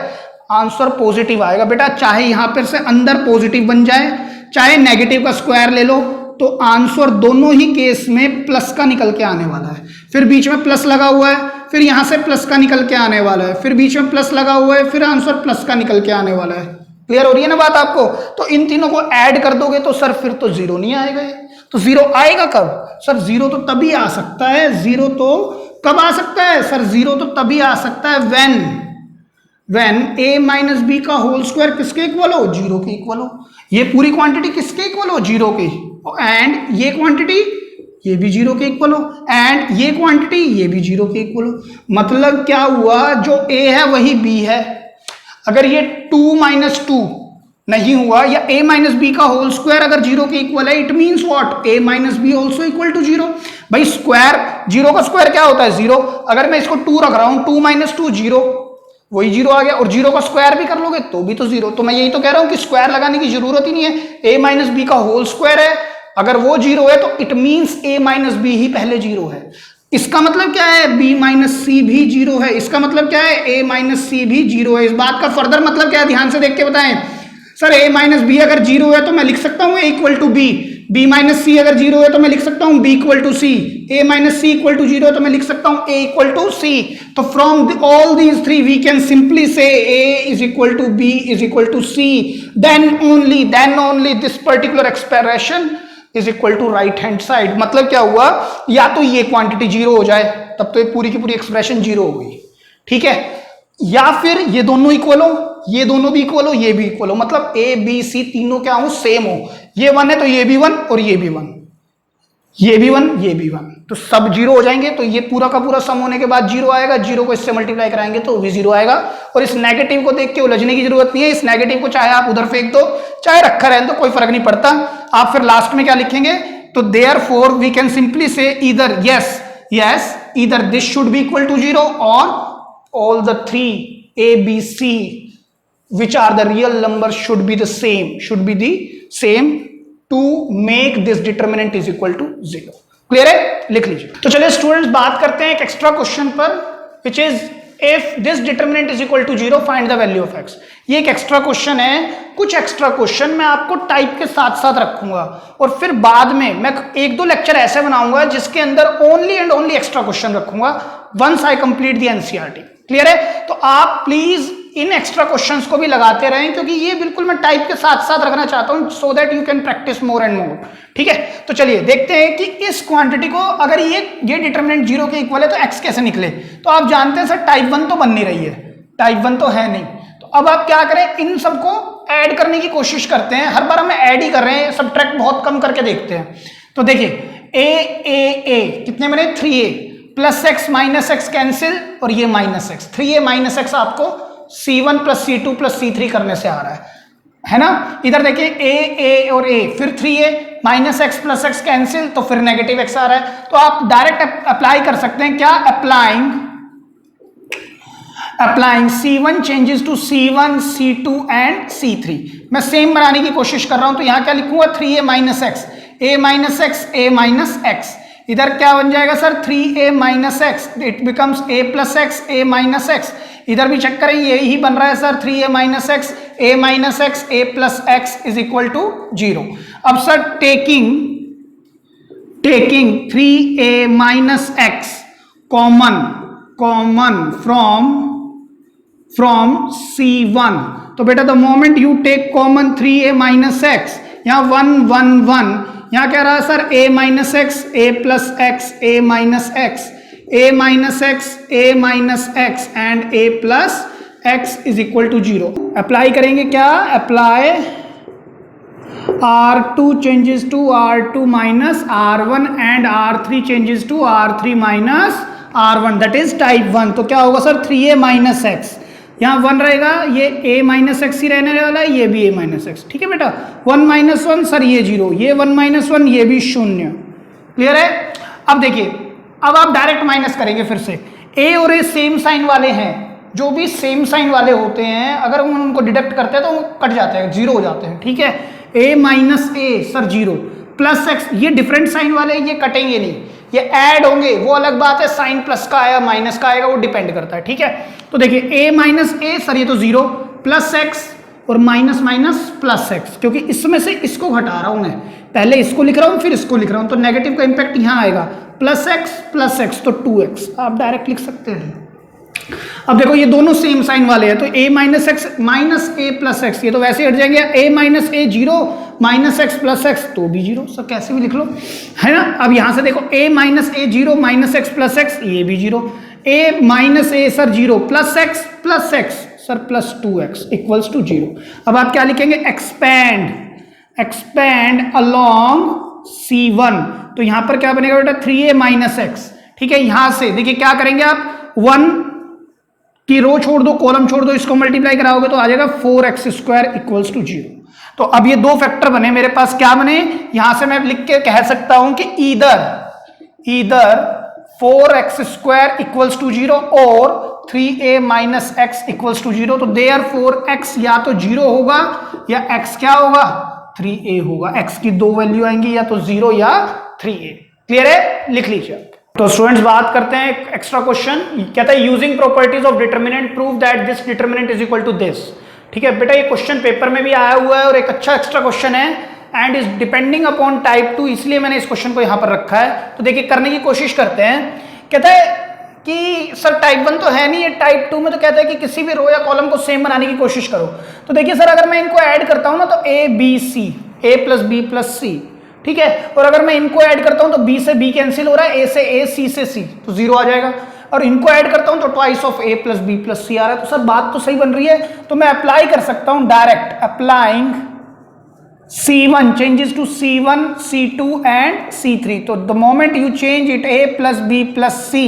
आंसर पॉजिटिव आएगा बेटा। चाहे यहां पर से अंदर पॉजिटिव बन जाए चाहे नेगेटिव का स्क्वायर ले लो, तो आंसर दोनों ही केस में प्लस का निकल के आने वाला है। फिर बीच में प्लस लगा हुआ है, फिर यहां से प्लस का निकल के आने वाला है, फिर बीच में प्लस लगा हुआ है, फिर आंसर प्लस का निकल के आने वाला है। क्लियर हो रही है ना बात आपको। तो इन तीनों को ऐड कर दोगे तो सर फिर तो 0 नहीं आएगा। तो 0 आएगा कब सर, 0 तो तभी आ सकता है, 0 तो कब आ सकता है सर, 0 तो तभी आ सकता है व्हेन a माइनस बी का होल स्क्वायर किसके इक्वल हो, जीरो के इक्वल हो। ये पूरी क्वांटिटी किसके इक्वल हो, जीरो के, एंड ये क्वांटिटी ये भी जीरो के इक्वल हो, एंड ये क्वांटिटी ये भी जीरो के इक्वल हो। मतलब क्या हुआ, जो a है वही b है। अगर ये 2 माइनस 2 नहीं हुआ, या a माइनस बी का होल स्क्वायर अगर जीरो के इक्वल है, it means what, a minus B also equal to zero. भाई स्क्वायर, जीरो का स्क्वायर क्या होता है, जीरो। अगर मैं इसको 2 रख रहा हूं, 2 माइनस 2 जीरो, वही जीरो आ गया। और जीरो का स्क्वायर भी कर लोगे तो भी तो जीरो। तो मैं यही तो कह रहा हूं कि स्क्वायर लगाने की जरूरत ही नहीं है। a माइनस बी का होल स्क्वायर है, अगर वो जीरो है तो it means a minus B ही पहले जीरो है। इसका मतलब क्या है, b माइनस सी भी जीरो है। इसका मतलब क्या है, a माइनस सी भी जीरो है। इस बात का फर्दर मतलब क्या है, ध्यान से देख के बताएं। सर a माइनस बी अगर जीरो है तो मैं लिख सकता हूं a equal to B. b minus C अगर जीरो है तो मैं लिख सकता हूं b equal to C. a minus C equal to zero है तो मैं लिख सकता हूं a इक्वल टू सी। तो from all these three we can simply say a is equal to b is equal to C. Then only this particular expression is equal to right hand side. मतलब क्या हुआ, या तो ये quantity zero हो जाए, तब तो ये पूरी की पूरी एक्सप्रेशन जीरो हो गई, ठीक है, या फिर ये दोनों इक्वल हो, ये दोनों भी इक्वल हो, ये भी इक्वल हो। मतलब ए बी सी तीनों क्या हो, सेम हो। ये 1 है तो ये भी 1 और ये भी 1, ये भी 1 ये भी 1, तो सब जीरो हो जाएंगे। तो ये पूरा का पूरा सम होने के बाद जीरो आएगा, जीरो को इससे मल्टीप्लाई कराएंगे तो भी जीरो आएगा। और इस नेगेटिव को देख के उलझने की जरूरत नहीं है। इस नेगेटिव को चाहे आप उधर फेंक दो, चाहे रखा रहने दो, कोई फर्क नहीं पड़ता। आप फिर लास्ट में क्या लिखेंगे, तो therefore we can simply say either yes either this should be equal to zero or all the three a b c which are the real numbers should be the same to make this determinant is equal to 0। Clear है, लिख लीजिए। तो चलिए students बात करते हैं एक extra question पर, which is if this determinant is equal to 0 find the value of x। ये एक एक्स्ट्रा क्वेश्चन है। कुछ एक्स्ट्रा क्वेश्चन मैं आपको टाइप के साथ साथ रखूंगा और फिर बाद में मैं एक दो लेक्चर ऐसे बनाऊंगा जिसके अंदर only and only extra question रखूंगा once I complete the NCERT. Clear है, तो आप प्लीज इन एक्स्ट्रा क्वेश्चंस को भी लगाते रहें, क्योंकि ये बिल्कुल मैं टाइप के साथ साथ रखना चाहता हूं so that you can practice more and more. ठीक है, तो चलिए देखते हैं कि इस क्वांटिटी को अगर ये डिटरमिनेंट 0 के इक्वल है तो x कैसे निकले। तो आप जानते हैं सर टाइप 1 तो बन नहीं रही है, टाइप 1 तो है नहीं। तो अब आप क्या करें, इन सबको ऐड करने की कोशिश करते हैं। हर बार हम ऐड ही कर रहे हैं, सब्ट्रैक्ट बहुत कम करके देखते हैं। तो देखिए a कितने बने, 3a plus x minus x cancel और ये minus x, 3a minus x आपको c1 plus c2 plus c3 करने से आ रहा है ना। इधर देखिए a और a, फिर 3a minus X plus x cancel, तो फिर नेगेटिव एक्स आ रहा है। तो आप डायरेक्ट अप्लाई कर सकते हैं, क्या applying c1 changes to c1 c2 and c3। मैं सेम बनाने की कोशिश कर रहा हूं, तो यहां क्या लिखूंगा, 3a minus X, a minus X, a minus X. इधर क्या बन जाएगा sir, 3a minus X, it becomes a plus X, a minus X. इधर भी चेक करें, यही बन रहा है sir, 3a minus X, a minus X, a plus X is equal to 0। अब sir taking 3a minus X common from c1, तो बेटा the moment you take common 3a minus X, यहाँ 1 यहाँ क्या रहा sir, a minus X, a plus X, a minus X, a minus X, a minus x and a plus X is equal to 0। Apply करेंगे क्या, apply R2 changes to R2 minus R1 and R3 changes to R3 minus R1, that is type 1। तो क्या होगा sir, 3a minus X, यहाँ 1 रहेगा, ये a minus x ही रहने वाला है, ये भी a माइनस एक्स। ठीक है बेटा, 1 माइनस 1 सर ये 0, ये 1 माइनस 1 ये भी 0। क्लियर है। अब देखिए, अब आप डायरेक्ट माइनस करेंगे फिर से। a और a सेम साइन वाले हैं, जो भी सेम साइन वाले होते हैं अगर हम उनको डिडक्ट करते हैं तो वो कट जाते हैं, 0 हो जाते हैं। ठीक है, a minus a sir 0 plus X, ये डिफरेंट साइन वाले ये कटेंगे नहीं, ये ऐड होंगे, वो अलग बात है। साइन प्लस का आया माइनस का आएगा, वो डिपेंड करता है। ठीक है, तो देखिए a माइनस a सर ये तो 0 प्लस एक्स और माइनस माइनस प्लस एक्स, क्योंकि इसमें से इसको घटा रहा हूं मैं, पहले इसको लिख रहा हूं फिर इसको लिख रहा हूं, तो नेगेटिव का इंपैक्ट यहां आएगा, प्लस एक्स तो 2x आप डायरेक्ट लिख सकते हैं। अब देखो ये दोनों सेम साइन वाले हैं, तो a minus x minus a plus X, ये तो वैसे हट जाएंगे, a minus a 0 minus X plus x तो भी 0, सर कैसे भी लिख लो, है ना। अब यहां से देखो a minus a 0 minus X plus X, ये भी 0, a minus a sir 0 plus X sir plus 2x equals to 0। अब आप क्या लिखेंगे, एक्सपेंड अलोंग C1, तो यहां पर क्या बनेगा बेटा 3a माइनस एक्स। ठीक है, यहां से देखिए क्या करेंगे आप, 1 की रो छोड़ दो, कॉलम छोड़ दो, इसको मल्टीप्लाई कराओगे तो आ जाएगा 4x स्क्वायर इक्वल्स टू 0। तो अब ये दो फैक्टर बने मेरे पास, क्या बने, यहां से मैं लिख के कह सकता हूं कि either 4x square equals to 0 और 3a minus x equals to 0। तो देयरफॉर x या तो 0 होगा या x क्या होगा, 3a होगा। x की दो वैल्यू आएंगी, या तो 0 या 3a। क्लियर है, लिख लीजिए। तो स्टूडेंट्स बात करते हैं एक एक्स्ट्रा क्वेश्चन, कहता है using properties of determinant prove that this determinant is equal to this. ठीक है बेटा, ये क्वेश्चन पेपर में भी आया हुआ है और एक अच्छा एक्स्ट्रा क्वेश्चन है and is depending upon type 2, इसलिए मैंने इस क्वेश्चन को यहां पर रखा है। तो देखिए करने की कोशिश करते हैं। कहता है कि सर टाइप 1 तो है नहीं, ये टाइप 2 में तो कहता है कि किसी भी रो या कॉलम को सेम बनाने की कोशिश करो। तो देखिए सर अगर मैं इनको ऐड करता हूं ना तो A B C, A plus B plus C, ठीक है, और अगर मैं इनको ऐड करता हूं तो b से b कैंसिल हो रहा है, a से a, c से c, तो 0 आ जाएगा। और इनको ऐड करता हूं तो twice of a plus b plus c आ रहा है। तो सर बात तो सही बन रही है, तो मैं अप्लाई कर सकता हूं direct, applying c1 changes to c1, c2 and c3। तो the moment you change it a plus b plus c,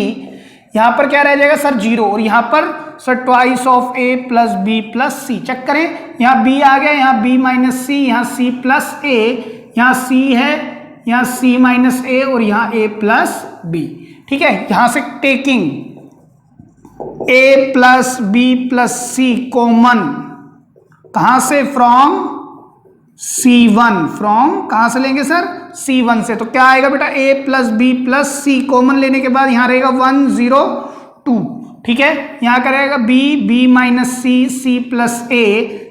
यहां पर क्या रह जाएगा सर 0, और यहां पर sir twice of a plus b plus c। Check करें, यहां b आ गया, यहां b माइनस c, यहां c प्लस a, यहां c है, यहां c माइनस a और यहां a प्लस b। ठीक है, यहां से taking a plus b plus c common, कहां से, फ्रॉम c1, फ्रॉम कहां से लेंगे सर, c1 से। तो क्या आएगा बेटा, a plus b plus c common लेने के बाद यहां रहेगा 1 0 2। ठीक है, यहां करेगा b minus c plus a,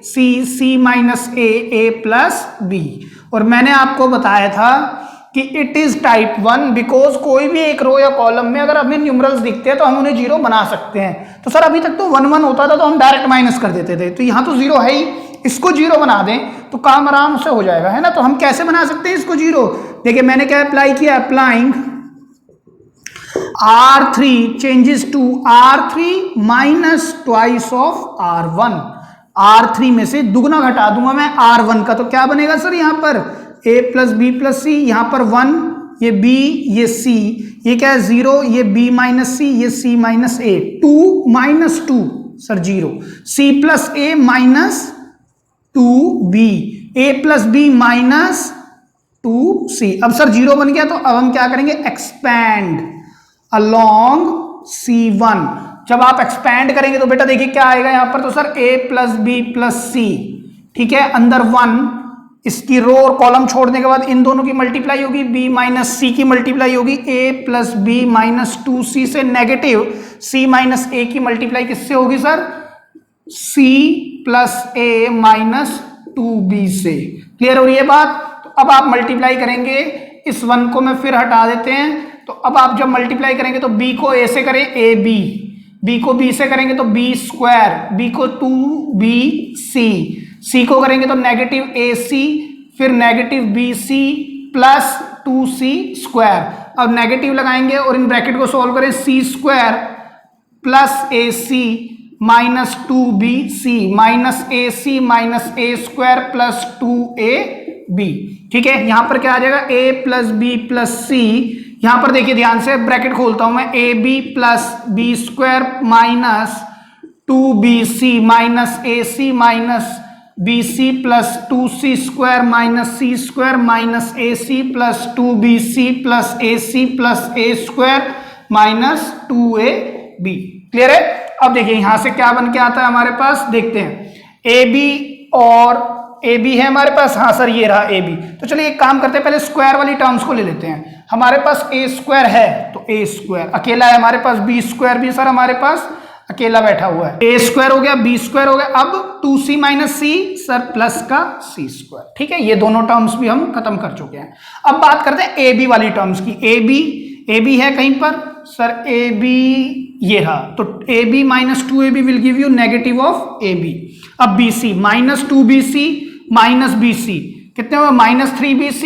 c minus a plus b। और मैंने आपको बताया था कि इट इज टाइप 1 बिकॉज कोई भी एक रो या कॉलम में अगर हमें न्यूमरल्स दिखते हैं तो हम उन्हें 0 बना सकते हैं। तो सर अभी तक तो 1 1 होता था तो हम डायरेक्ट माइनस कर देते थे, तो यहां तो 0 है ही, इसको 0 बना दें तो काम आराम से हो जाएगा, है ना। तो हम कैसे बना सकते हैं इसको 0, देखिए मैंने क्या अप्लाई किया, applying R3 changes to R3 minus twice of R1। R3 में से दुगना घटा दूंगा मैं R1 का, तो क्या बनेगा सर, यहां पर a plus b plus c, यहां पर 1, ये b, ये c, ये क्या है 0, ये b माइनस c, ये c minus a, 2 minus 2 sir 0, c plus a minus 2b, a plus b minus 2c। अब सर 0 बन गया, तो अब हम क्या करेंगे, एक्सपैंड अलोंग c1। जब आप एक्सपैंड करेंगे तो बेटा देखिए क्या आएगा यहां पर, तो sir a plus b plus c, ठीक है, अंदर 1, इसकी रो और कॉलम छोड़ने के बाद इन दोनों की मल्टीप्लाई होगी, b माइनस c की मल्टीप्लाई होगी, a plus b minus 2c से नेगेटिव c माइनस a की मल्टीप्लाई किससे होगी sir, c plus a minus 2b से। क्लियर हो रही है बात। तो अब आप मल्टीप्लाई करेंगे, इस 1 को मैं फिर हटा देते हैं, तो अब आप जब मल्टीप्लाई करेंगे तो b को a से करें b को b से करेंगे तो b स्क्वायर, b को 2bc, c को करेंगे तो नेगेटिव ac, फिर negative bc plus 2c square. अब नेगेटिव लगाएंगे और इन ब्रैकेट को सॉल्व करें, c square plus ac minus 2bc minus ac minus a square plus 2ab। ठीक है, यहां पर क्या आ जाएगा, a plus b plus c, यहां पर देखिए ध्यान से ब्रैकेट खोलता हूं मैं, ab plus b square minus 2bc minus ac minus bc plus 2c square minus c square minus ac plus 2bc plus ac plus a square minus 2ab। क्लियर है। अब देखिए यहां से क्या बन के आता है हमारे पास, देखते हैं ab और ab है हमारे पास, हाँ सर ये रहा ab। तो चलिए एक काम करते हैं, पहले स्क्वायर वाली टर्म्स को ले लेते हैं। हमारे पास a स्क्वायर है तो a स्क्वायर अकेला है, हमारे पास b स्क्वायर भी सर हमारे पास अकेला बैठा हुआ है, a स्क्वायर हो गया, b स्क्वायर हो गया, अब 2c minus c sir plus का c स्क्वायर। ठीक है, ये दोनों टर्म्स भी हम खत्म कर चुके हैं। अब बात करते हैं ab वाली टर्म्स की। ab है कहीं पर सर, ab ये रहा, तो ab minus 2ab will give you negative of ab। अब bc minus 2bc minus bc कितने हुए, माइनस 3bc,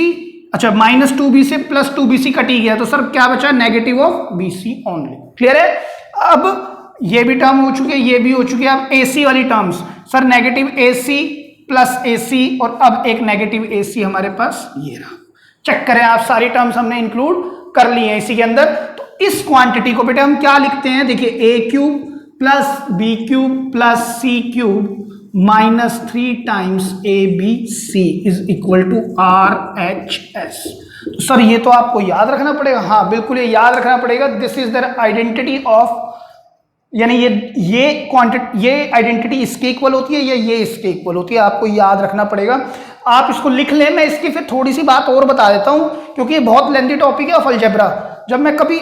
अच्छा माइनस 2b से प्लस 2bc कट ही गया, तो सर क्या बचा, negative of bc only. Clear है। अब ये भी टर्म हो चुकी है, ये भी हो चुकी है। अब AC वाली terms sir, negative AC plus AC और अब एक नेगेटिव AC हमारे पास ये रहा। चेक करें आप, सारी टर्म्स हमने इंक्लूड कर ली है इसी के अंदर। तो इस क्वांटिटी को बेटा हम क्या लिखते हैं, देखिए A cube plus B cube plus C cube minus 3 times ABC is equal to RHS। तो सर ये तो आपको याद रखना पड़ेगा। हाँ बिल्कुल, ये याद रखना पड़ेगा। This is the identity of, यानी ये क्वांटिटी, ये आइडेंटिटी इसके इक्वल होती है या ये इसके इक्वल होती है, आपको याद रखना पड़ेगा। आप इसको लिख लें। मैं इसकी फिर थोड़ी सी बात और बता देता हूं, क्योंकि ये बहुत लेंथी टॉपिक है ऑफ अलजेब्रा। जब मैं कभी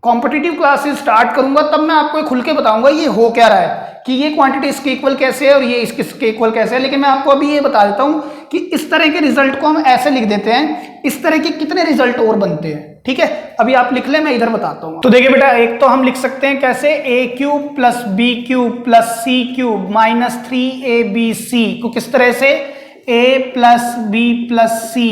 कॉम्पिटिटिव क्लासेस स्टार्ट करूंगा तब मैं आपको खुल के बताऊंगा ये हो क्या रहा है, कि ये क्वांटिटी इसके इक्वल कैसे है और ये इसके इक्वल कैसे है। लेकिन मैं आपको अभी ये बता देता हूं कि इस तरह के रिजल्ट को हम ऐसे लिख देते हैं, इस तरह के कितने रिजल्ट और बनते हैं। ठीक है, अभी आप लिख लें, मैं इधर बताता हूं। तो देखिए बेटा, एक तो हम लिख सकते हैं कैसे, A cube plus B cube plus C cube minus 3ABC को किस तरह से, A plus B plus C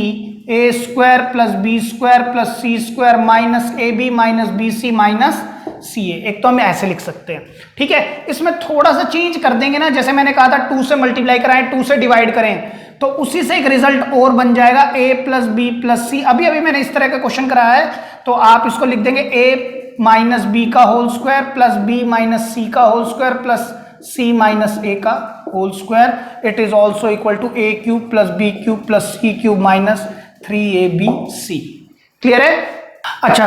A square plus B square plus C square minus AB minus BC minus CA। एक तो हम ऐसे लिख सकते हैं। ठीक है, इसमें थोड़ा सा चेंज कर देंगे ना, जैसे मैंने कहा था 2 से मल्टीप्लाई कराएं, 2 से डिवाइड करें, तो उसी से एक रिजल्ट और बन जाएगा A plus B plus C। अभी अभी मैंने इस तरह का क्वेश्चन कराया है, तो आप इसको लिख देंगे A माइनस B का whole square plus B minus C का whole square plus C minus A का whole square. It is also equal to A cube plus B cube plus C cube minus 3ABC। Clear है? अच्छा,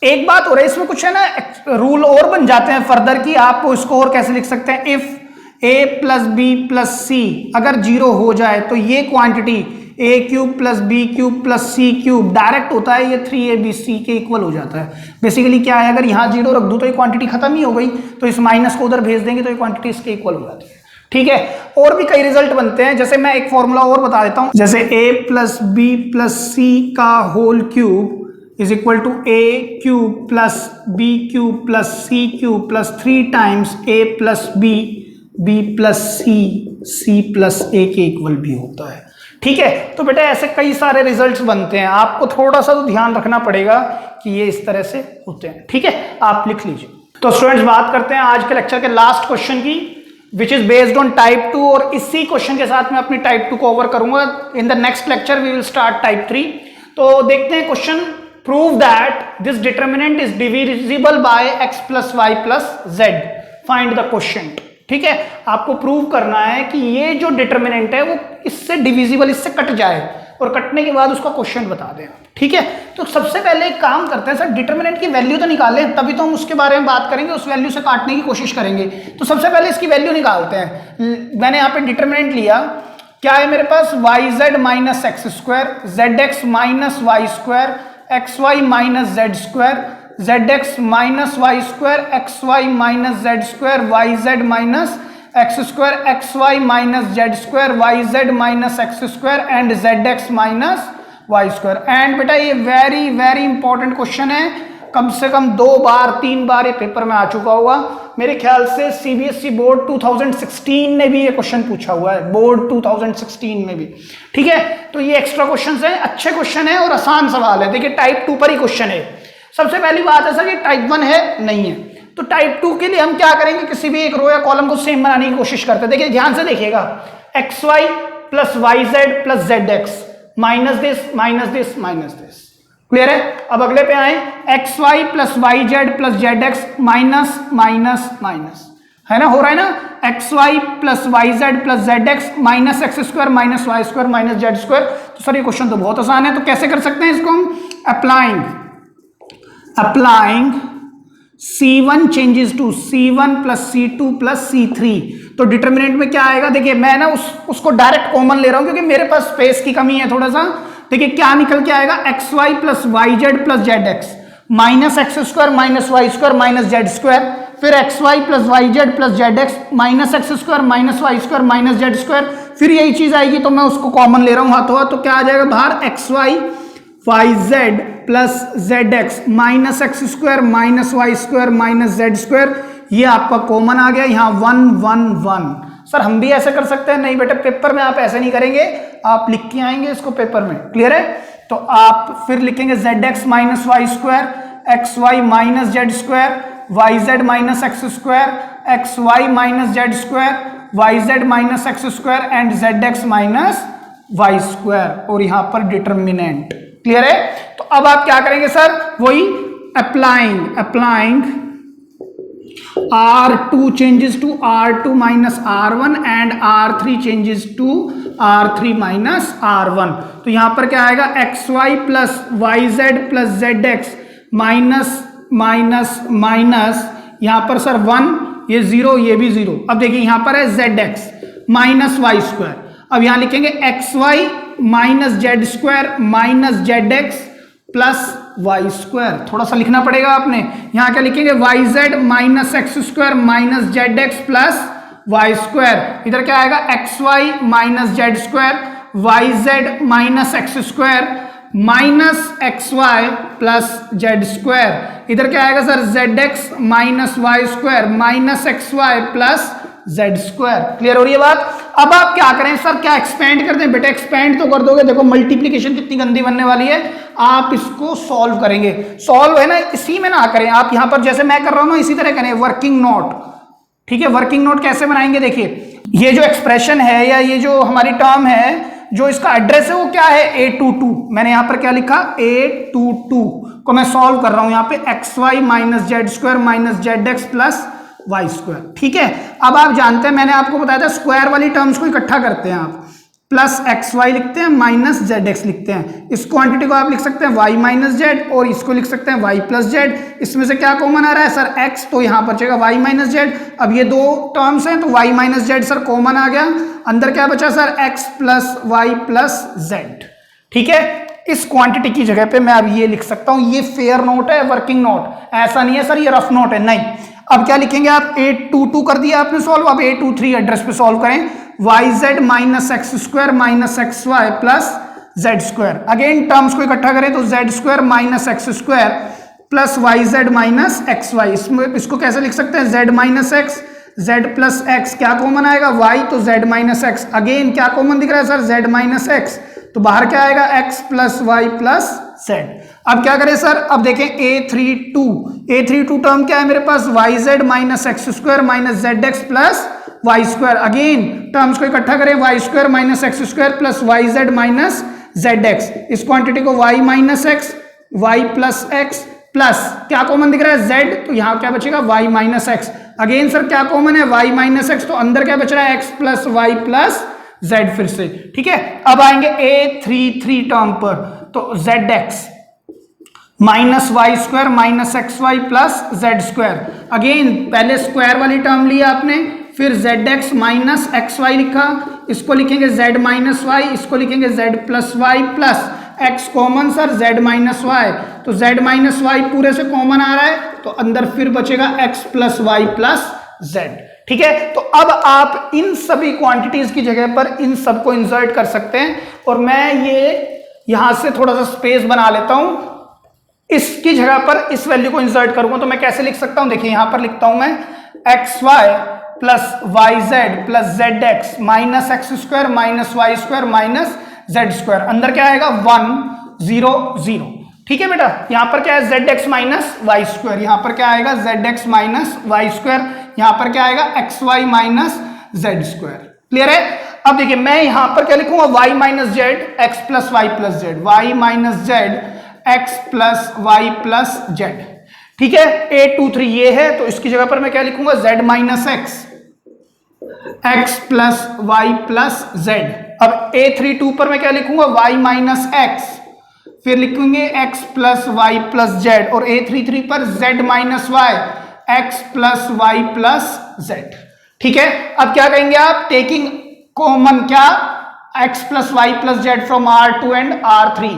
एक बात हो रही है इसमें, कुछ है ना रूल और बन जाते हैं फर्दर की। आप इसको और कैसे लिख सकते हैं, if A plus B plus C अगर 0 हो जाए तो ये quantity A cube plus B cube plus C cube direct होता है, ये 3ABC के इक्वल हो जाता है। बेसिकली क्या है, अगर यहाँ 0 रख दूं तो ये क्वांटिटी खत्म ही हो गई, तो इस माइनस को उधर भेज देंगे तो ये क्वांटिटी इसके इक्वल हो जाती है। ठीक है, और भी कई रिजल्ट बनते हैं। जैसे मैं एक फॉर्मूला और बता देता हूं, जैसे A plus B plus C का whole cube is equal to A cube plus B cube plus C cube plus 3 times A plus B plus C plus A के इक्वल भी होता है। ठीक है, तो बेटा ऐसे कई सारे रिजल्ट्स बनते हैं, आपको थोड़ा सा तो ध्यान रखना पड़ेगा कि ये इस तरह से होते हैं। ठीक है, आप लिख लीजिए। तो स्टूडेंट्स, बात करते हैं आज के लेक्चर के लास्ट क्वेश्चन की, which is based on type 2, और इसी क्वेश्चन के साथ मैं अपनी टाइप 2 को कवर करूंगा। In the next lecture we will start type 3। तो देखते हैं question, prove that this determinant is divisible by x plus Y plus Z, find the quotient. ठीक है, आपको प्रूव करना है कि ये जो डिटरमिनेंट है वो इससे डिविजिबल, इससे कट जाए, और कटने के बाद उसका क्वोशिएंट बता दें। ठीक है, तो सबसे पहले एक काम करते हैं सर, डिटरमिनेंट की वैल्यू तो निकालें, तभी तो हम उसके बारे में बात करेंगे, उस वैल्यू से काटने की कोशिश करेंगे। तो सबसे पहले इसकी वैल्यू निकालते हैं। मैंने यहाँ पे डिटरमिनेंट लिया, क्या है मेरे पास, Y Z minus x square, Z x minus Y square, x Y minus Z square, Z x minus Y square, x Y minus Z square, Y Z minus x square, x Y minus Z square, Y Z minus x square and Z x minus Y square. And बेटा ये very very important question है, कम से कम 2 बार 3 बार ये paper में आ चुका होगा। मेरे ख्याल से सीबीएसई बोर्ड 2016 ने भी ये क्वेश्चन पूछा हुआ है, बोर्ड 2016 में भी। ठीक है, तो ये एक्स्ट्रा क्वेश्चन है, अच्छे क्वेश्चन है और आसान सवाल है। देखिए टाइप 2 पर ही क्वेश्चन है। सबसे पहली बात है सर, ये टाइप 1 है नहीं है, तो टाइप 2 के लिए हम क्या करेंगे, किसी भी एक रो या कॉलम को सेम बनाने की कोशिश करते हैं। देखिए ध्यान से देखिएगा, X Y plus Y Z plus Z x minus this minus this minus this. Clear है? अब अगले पे आए, X Y plus Y Z plus Z x minus minus minus, है ना, हो रहा है ना, X Y plus Y Z plus Z x minus x square minus Y square minus Z square. तो सर ये क्वेश्चन तो बहुत आसान है, तो कैसे कर सकते हैं इसको हम, अप्लाइंग C1 changes to C1 plus C2 plus C3। तो डिटरमिनेंट में क्या आएगा, देखिए मैं ना उसको डायरेक्ट कॉमन ले रहा हूं क्योंकि मेरे पास स्पेस की कमी है थोड़ा सा। देखिए क्या निकल के आएगा, x Y plus Y Z plus Z x minus x square minus Y square minus Z square, फिर X Y plus Y Z plus Z x minus x square minus Y square minus Z square, फिर यही चीज आएगी, तो मैं उसको common ले रहा हूं हाथों हाथ। तो क्या आ जाएगा बाहर, X Y Y Z plus Z x minus x square minus Y square minus Z square, ये आपका कॉमन आ गया, यहाँ 1 1 1। सर हम भी ऐसे कर सकते हैं, नहीं बेटा पेपर में आप ऐसे नहीं करेंगे, आप लिख के आएंगे इसको पेपर में। क्लियर है? तो आप फिर लिखेंगे Z x minus Y square, x Y minus Z square, Y Z minus x square, x Y minus Z square, Y Z minus x square and Z x minus Y square, और यहां पर determinant. Clear है? तो अब आप क्या करेंगे sir, वही applying R2 changes to R2 minus R1 and R3 changes to R3 minus R1। तो यहां पर क्या आएगा, XY plus Y Z plus Z x minus minus minus, यहां पर सर 1, ये 0, ये भी 0। अब देखिए यहां पर है Z x minus Y square, अब यहां लिखेंगे XY minus Z square minus Z X plus Y square. थोड़ा सा लिखना पड़ेगा आपने, यहां क्या लिखेंगे, Y Z minus x square minus Z X plus Y square. इधर क्या आएगा, x Y minus Z square, Y Z minus x square minus x Y plus Z square. इधर क्या आएगा sir, Z x minus Y square minus x Y plus Z square. Clear हो रही है बात? अब आप क्या करें सर, क्या एक्सपेंड कर दें? बेटा एक्सपेंड तो कर दोगे, देखो मल्टीप्लीकेशन कितनी गंदी बनने वाली है। आप इसको सॉल्व करेंगे, सॉल्व है ना, इसी में ना करें आप, यहां पर जैसे मैं कर रहा हूं ना इसी तरह करें, वर्किंग नोट। ठीक है, वर्किंग नोट कैसे बनाएंगे, देखिए ये जो एक्सप्रेशन है या ये जो हमारी टर्म है, जो इसका एड्रेस है वो क्या है, A22। मैंने यहां पर क्या लिखा, A22 को मैं सॉल्व कर रहा हूं यहां पे, x Y minus Z square minus Z X plus Y square. ठीक है, अब आप जानते हैं मैंने आपको बताया था स्क्वायर वाली टर्म्स को इकट्ठा करते हैं आप, प्लस एक्स वाई लिखते हैं माइनस जेड एक्स लिखते हैं। इस क्वांटिटी को आप लिख सकते हैं वाई माइनस जेड और इसको लिख सकते हैं वाई प्लस जेड। इसमें से क्या कॉमन आ रहा है सर, एक्स, तो यहां पर चलेगा वाई माइनस जेड। अब ये दो टर्म्स हैं तो Y minus Z sir common आ गया, अंदर क्या बचा sir, x plus Y plus Z. ठीक है, इस क्वांटिटी की जगह पे मैं अब ये लिख सकता हूं, ये फेयर नोट है, वर्किंग नोट, ऐसा नहीं है सर ये रफ नोट है, नहीं। अब क्या लिखेंगे आप, A22 कर दिया आपने सॉल्व, अब A23 एड्रेस पे सॉल्व करें, Y Z minus x square minus x Y plus Z square. Again terms को इकट्ठा करें तो Z square minus x square plus Y Z minus x Y. इसमें इसको कैसे लिख सकते हैं, Z minus x, Z plus X, क्या कॉमन आएगा, वाई, तो जेड माइनस एक्स। अगेन क्या कॉमन दिख रहा है सर, जेड माइनस एक्स, तो बाहर क्या आएगा, X plus Y plus Z. अब क्या करें सर, अब देखें A32 टर्म क्या है मेरे पास, Y Z minus x square minus Z X plus Y square. Again terms को इकट्ठा करें, Y square minus x square plus Y Z minus Z X. इस क्वांटिटी को Y minus x, Y plus X plus क्या common दिख रहा है, Z, तो यहां क्या बचेगा, Y minus X. Again sir क्या कॉमन है, वाई माइनस एक्स, तो अंदर क्या बच रहा है, X plus Y plus Z फिर से। ठीक है, अब आएंगे A33 टर्म पर, तो Z x minus Y square minus x Y plus Z square. Again पहले स्क्वायर वाली टर्म लिया आपने, फिर Z x minus x Y लिखा, इसको लिखेंगे जेड माइनस वाई, इसको लिखेंगे Z plus Y plus X common sir Z minus Y, तो जेड माइनस वाई पूरे से कॉमन आ रहा है, तो अंदर फिर बचेगा X plus Y plus Z. ठीक है, तो अब आप इन सभी क्वांटिटीज की जगह पर इन सबको इंसर्ट कर सकते हैं, और मैं ये यहां से थोड़ा सा स्पेस बना लेता हूं, इसकी जगह पर इस वैल्यू को इंसर्ट करूंगा तो मैं कैसे लिख सकता हूं, देखिए यहां पर लिखता हूं मैं X Y plus Y Z plus Z x minus x square minus Y square minus Z square. अंदर क्या आएगा, 1 0 0। ठीक है बेटा, यहां पर क्या है, Z x minus Y square, यहां पर क्या आएगा, Z x minus Y square, यहां पर क्या आएगा, x Y minus Z square. Clear है? अब देखिए मैं यहां पर क्या लिखूंगा, Y minus Z X plus Y plus Z, Y minus Z X plus Y plus Z. ठीक है, A23 ये है, तो इसकी जगह पर मैं क्या लिखूंगा, Z minus X X plus Y plus Z. अब A32 पर मैं क्या लिखूंगा, वाई माइनस एक्स, फिर लिखेंगे x plus Y plus z, और A33 पर z minus y x plus Y plus Z. ठीक है, अब क्या कहेंगे आप, टेकिंग कॉमन क्या, x plus Y plus z from R2 and R3।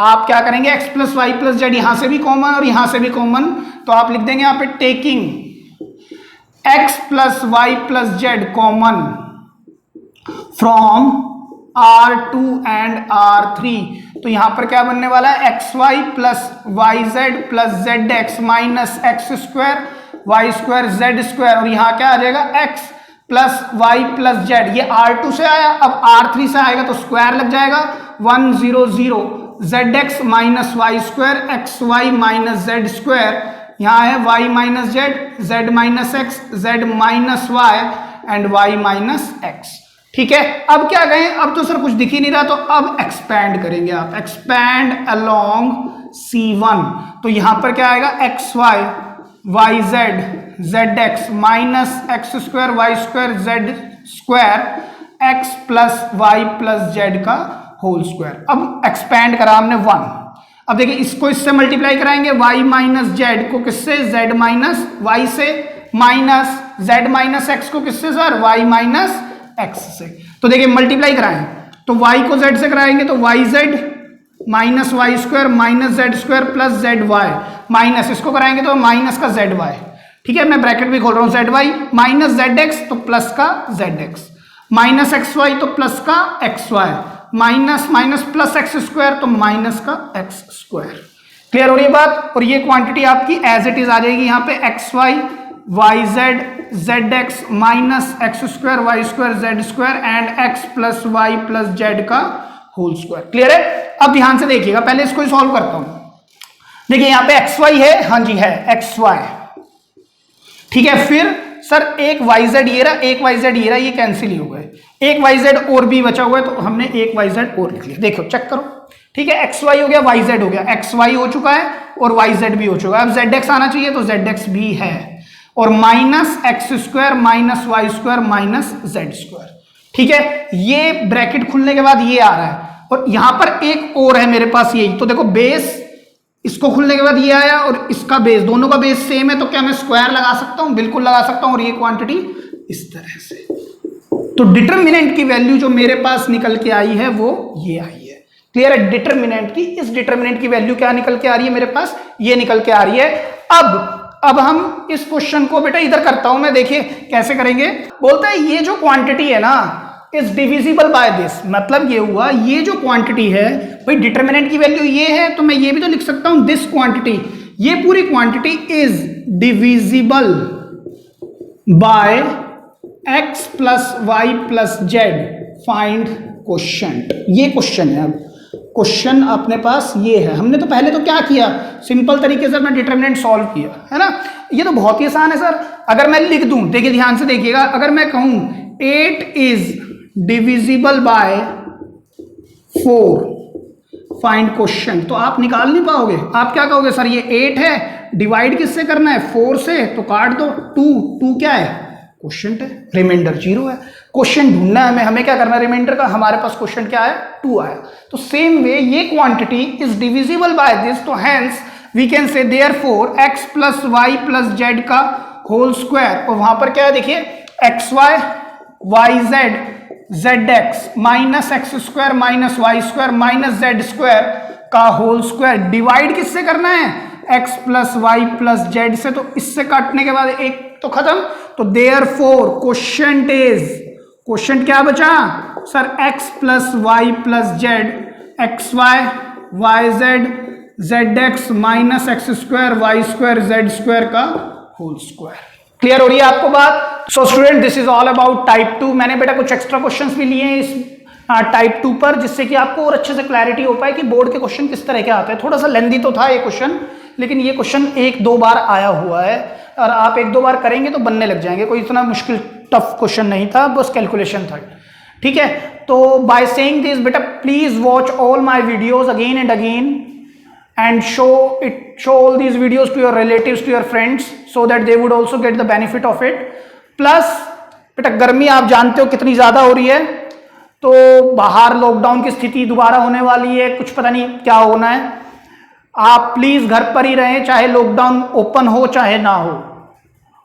आप क्या करेंगे, x plus Y plus z यहां से भी कॉमन और यहां से भी कॉमन, तो आप लिख देंगे यहां पे taking x plus Y plus z common from R2 and R3। तो यहां पर क्या बनने वाला है, x Y plus Y Z plus Z x minus x square y square z square, और यहां क्या आ जाएगा, x plus Y plus z. ये R2 से आया, अब R3 से आएगा तो स्क्वायर लग जाएगा, 1 0 0 z x minus Y square x Y minus Z square यहाँ है y minus z, z minus x, z minus y and y minus x. ठीक है, अब क्या कहें, अब तो सर कुछ दिख ही नहीं रहा, तो अब एक्सपैंड करेंगे आप, एक्सपैंड अलोंग C1। तो यहां पर क्या आएगा, x Y Y Z Z x minus x square y square z square x plus Y plus Z का होल स्क्वायर। अब एक्सपैंड करा हमने 1। अब देखिए इसको इससे मल्टीप्लाई कराएंगे, y माइनस जेड को किससे, z माइनस वाई से, माइनस z माइनस एक्स को किससे सर, y माइनस एक्स से। तो देखिए मल्टीप्लाई कराएं तो y को z से कराएंगे तो y Z minus Y square minus Z square plus Z Y, minus इसको कराएंगे तो माइनस का जेड वाई। ठीक है, मैं ब्रैकेट भी खोल रहा हूं, z Y minus Z x तो प्लस का z x, minus x y तो प्लस का x Y, minus minus plus x square तो माइनस का एक्स स्क्वायर। क्लियर हो रही है बात। और ये क्वांटिटी आपकी एज इट इज आ जाएगी यहाँ पे, x Y Y Z Z x minus x square y square z square and x plus Y plus Z का होल स्क्वायर। क्लियर है। अब ध्यान से देखिएगा, पहले इसको सॉल्व करता हूं। देखिए यहाँ पे एक्स वाई है, हाँ जी है एक्स वाई। ठीक है, फिर सर एक वाई जेड ये रहा, एक वाई जेड ये रहा, ये कैंसिल ही हो गए, एक वाई जेड और भी बचा हुआ है तो हमने एक वाई जेड और लिख लिया। देखो चेक करो, ठीक है, एक्स वाई हो गया, वाई जेड हो गया, एक्स वाई हो चुका है और वाई जेड भी हो चुका है। अब जेड एक्स आना चाहिए तो जेड एक्स भी है, और minus x square minus Y square minus Z square. ठीक है, ये ब्रैकेट खुलने के बाद ये आ रहा है, और यहां पर एक और है मेरे पास यही। तो देखो बेस इसको खुलने के बाद ये आया और इसका बेस, दोनों का बेस सेम है, तो क्या मैं स्क्वायर लगा सकता हूं, बिल्कुल लगा सकता हूं। और ये क्वांटिटी इस तरह से, तो डिटरमिनेंट की वैल्यू जो मेरे पास निकल के आई है वो ये आई है। क्लियर है, डिटरमिनेंट की, इस डिटरमिनेंट की वैल्यू क्या निकल के आ रही है मेरे पास, ये निकल के आ रही है। अब हम इस क्वेश्चन को बेटा इधर करता हूं मैं, देखिए कैसे करेंगे। बोलता है ये जो क्वांटिटी है ना इज डिविजिबल बाय दिस, मतलब ये हुआ ये जो क्वांटिटी है भाई, डिटरमिनेंट की वैल्यू ये है, तो मैं ये भी तो लिख सकता हूं दिस क्वांटिटी, ये पूरी quantity is divisible by x plus Y plus Z, find quotient. ये क्वेश्चन है। अब क्वेश्चन अपने पास ये है, हमने तो पहले तो क्या किया, सिंपल तरीके से मैं डिटरमिनेंट सॉल्व किया है ना। ये तो बहुत ही आसान है सर। अगर मैं लिख दूं, देखिए ध्यान से देखिएगा, अगर मैं कहूं 8 is divisible bye 4, find question, तो आप निकाल नहीं पाओगे। आप क्या कहोगे, सर ये 8 है, डिवाइड किससे करना है, 4 से, तो काट दो। 2 क्या है, क्वेश्चन है, रिमाइंडर 0 है। क्वेश्चन ढूंढना है हमें क्या करना है, रिमाइंडर का, हमारे पास क्वेश्चन क्या है 2 आया। तो सेम वे ये quantity is divisible by this, तो hence we can say therefore X plus Y plus Z का होल स्क्वायर। और वहां पर क्या है देखिए, X Y Y Z Z x minus x square minus Y square minus Z square का whole square, divide किससे करना है, X plus Y plus Z से। तो इससे काटने के बाद एक तो खत्म, तो देयरफॉर क्वोशंट इज, क्वोशंट क्या बचा sir, x plus Y plus Z, x Y Y Z Z x minus x square y square z square का होल स्क्वायर। क्लियर हो रही है आपको बात। So student this is all about type 2। मैंने बेटा कुछ एक्स्ट्रा क्वेश्चंस भी लिए हैं इस टाइप 2 पर, जिससे कि आपको और अच्छे से क्लैरिटी हो पाए कि बोर्ड के क्वेश्चन किस तरह के आते हैं। थोड़ा सा लेंदी तो था ये क्वेश्चन, लेकिन ये क्वेश्चन 1-2 बार आया हुआ है, और आप 1-2 बार करेंगे तो बनने लग जाएंगे। कोई इतना मुश्किल टफ क्वेश्चन नहीं था, बस कैलकुलेशन था। ठीक है, तो बाय सेइंग दिस बेटा please watch all my videos again and again and show all these videos to your relatives, to your friends, so that they would also get the benefit of it. Plus बेटा गर्मी आप जानते हो कितनी ज्यादा हो रही है, तो बाहर लॉकडाउन की स्थिति दोबारा होने वाली है, कुछ पता नहीं क्या होना है। आप प्लीज घर पर ही रहें, चाहे लॉकडाउन ओपन हो चाहे ना हो,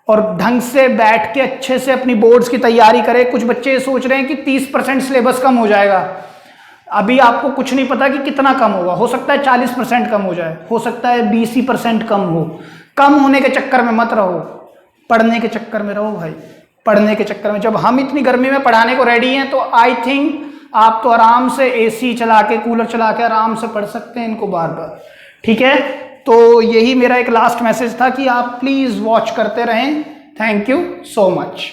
और ढंग से बैठ के अच्छे से अपनी बोर्ड्स की तैयारी करें। कुछ बच्चे सोच रहे हैं कि 30% सिलेबस कम हो जाएगा, अभी आपको कुछ नहीं पता कि कितना कम होगा। हो सकता है 40% कम हो जाए, हो सकता है 20% कम हो। कम होने के चक्कर में मत रहो, पढ़ने के चक्कर में रहो भाई, पढ़ने के चक्कर में। जब हम इतनी गर्मी में पढ़ाने को रेडी हैं, तो आई थिंक आप तो आराम से एसी चला के, कूलर चला के आराम से पढ़ सकते हैं इनको बार बार। ठीक है, तो यही मेरा एक लास्ट मैसेज था कि आप प्लीज वॉच करते रहें। Thank you so much.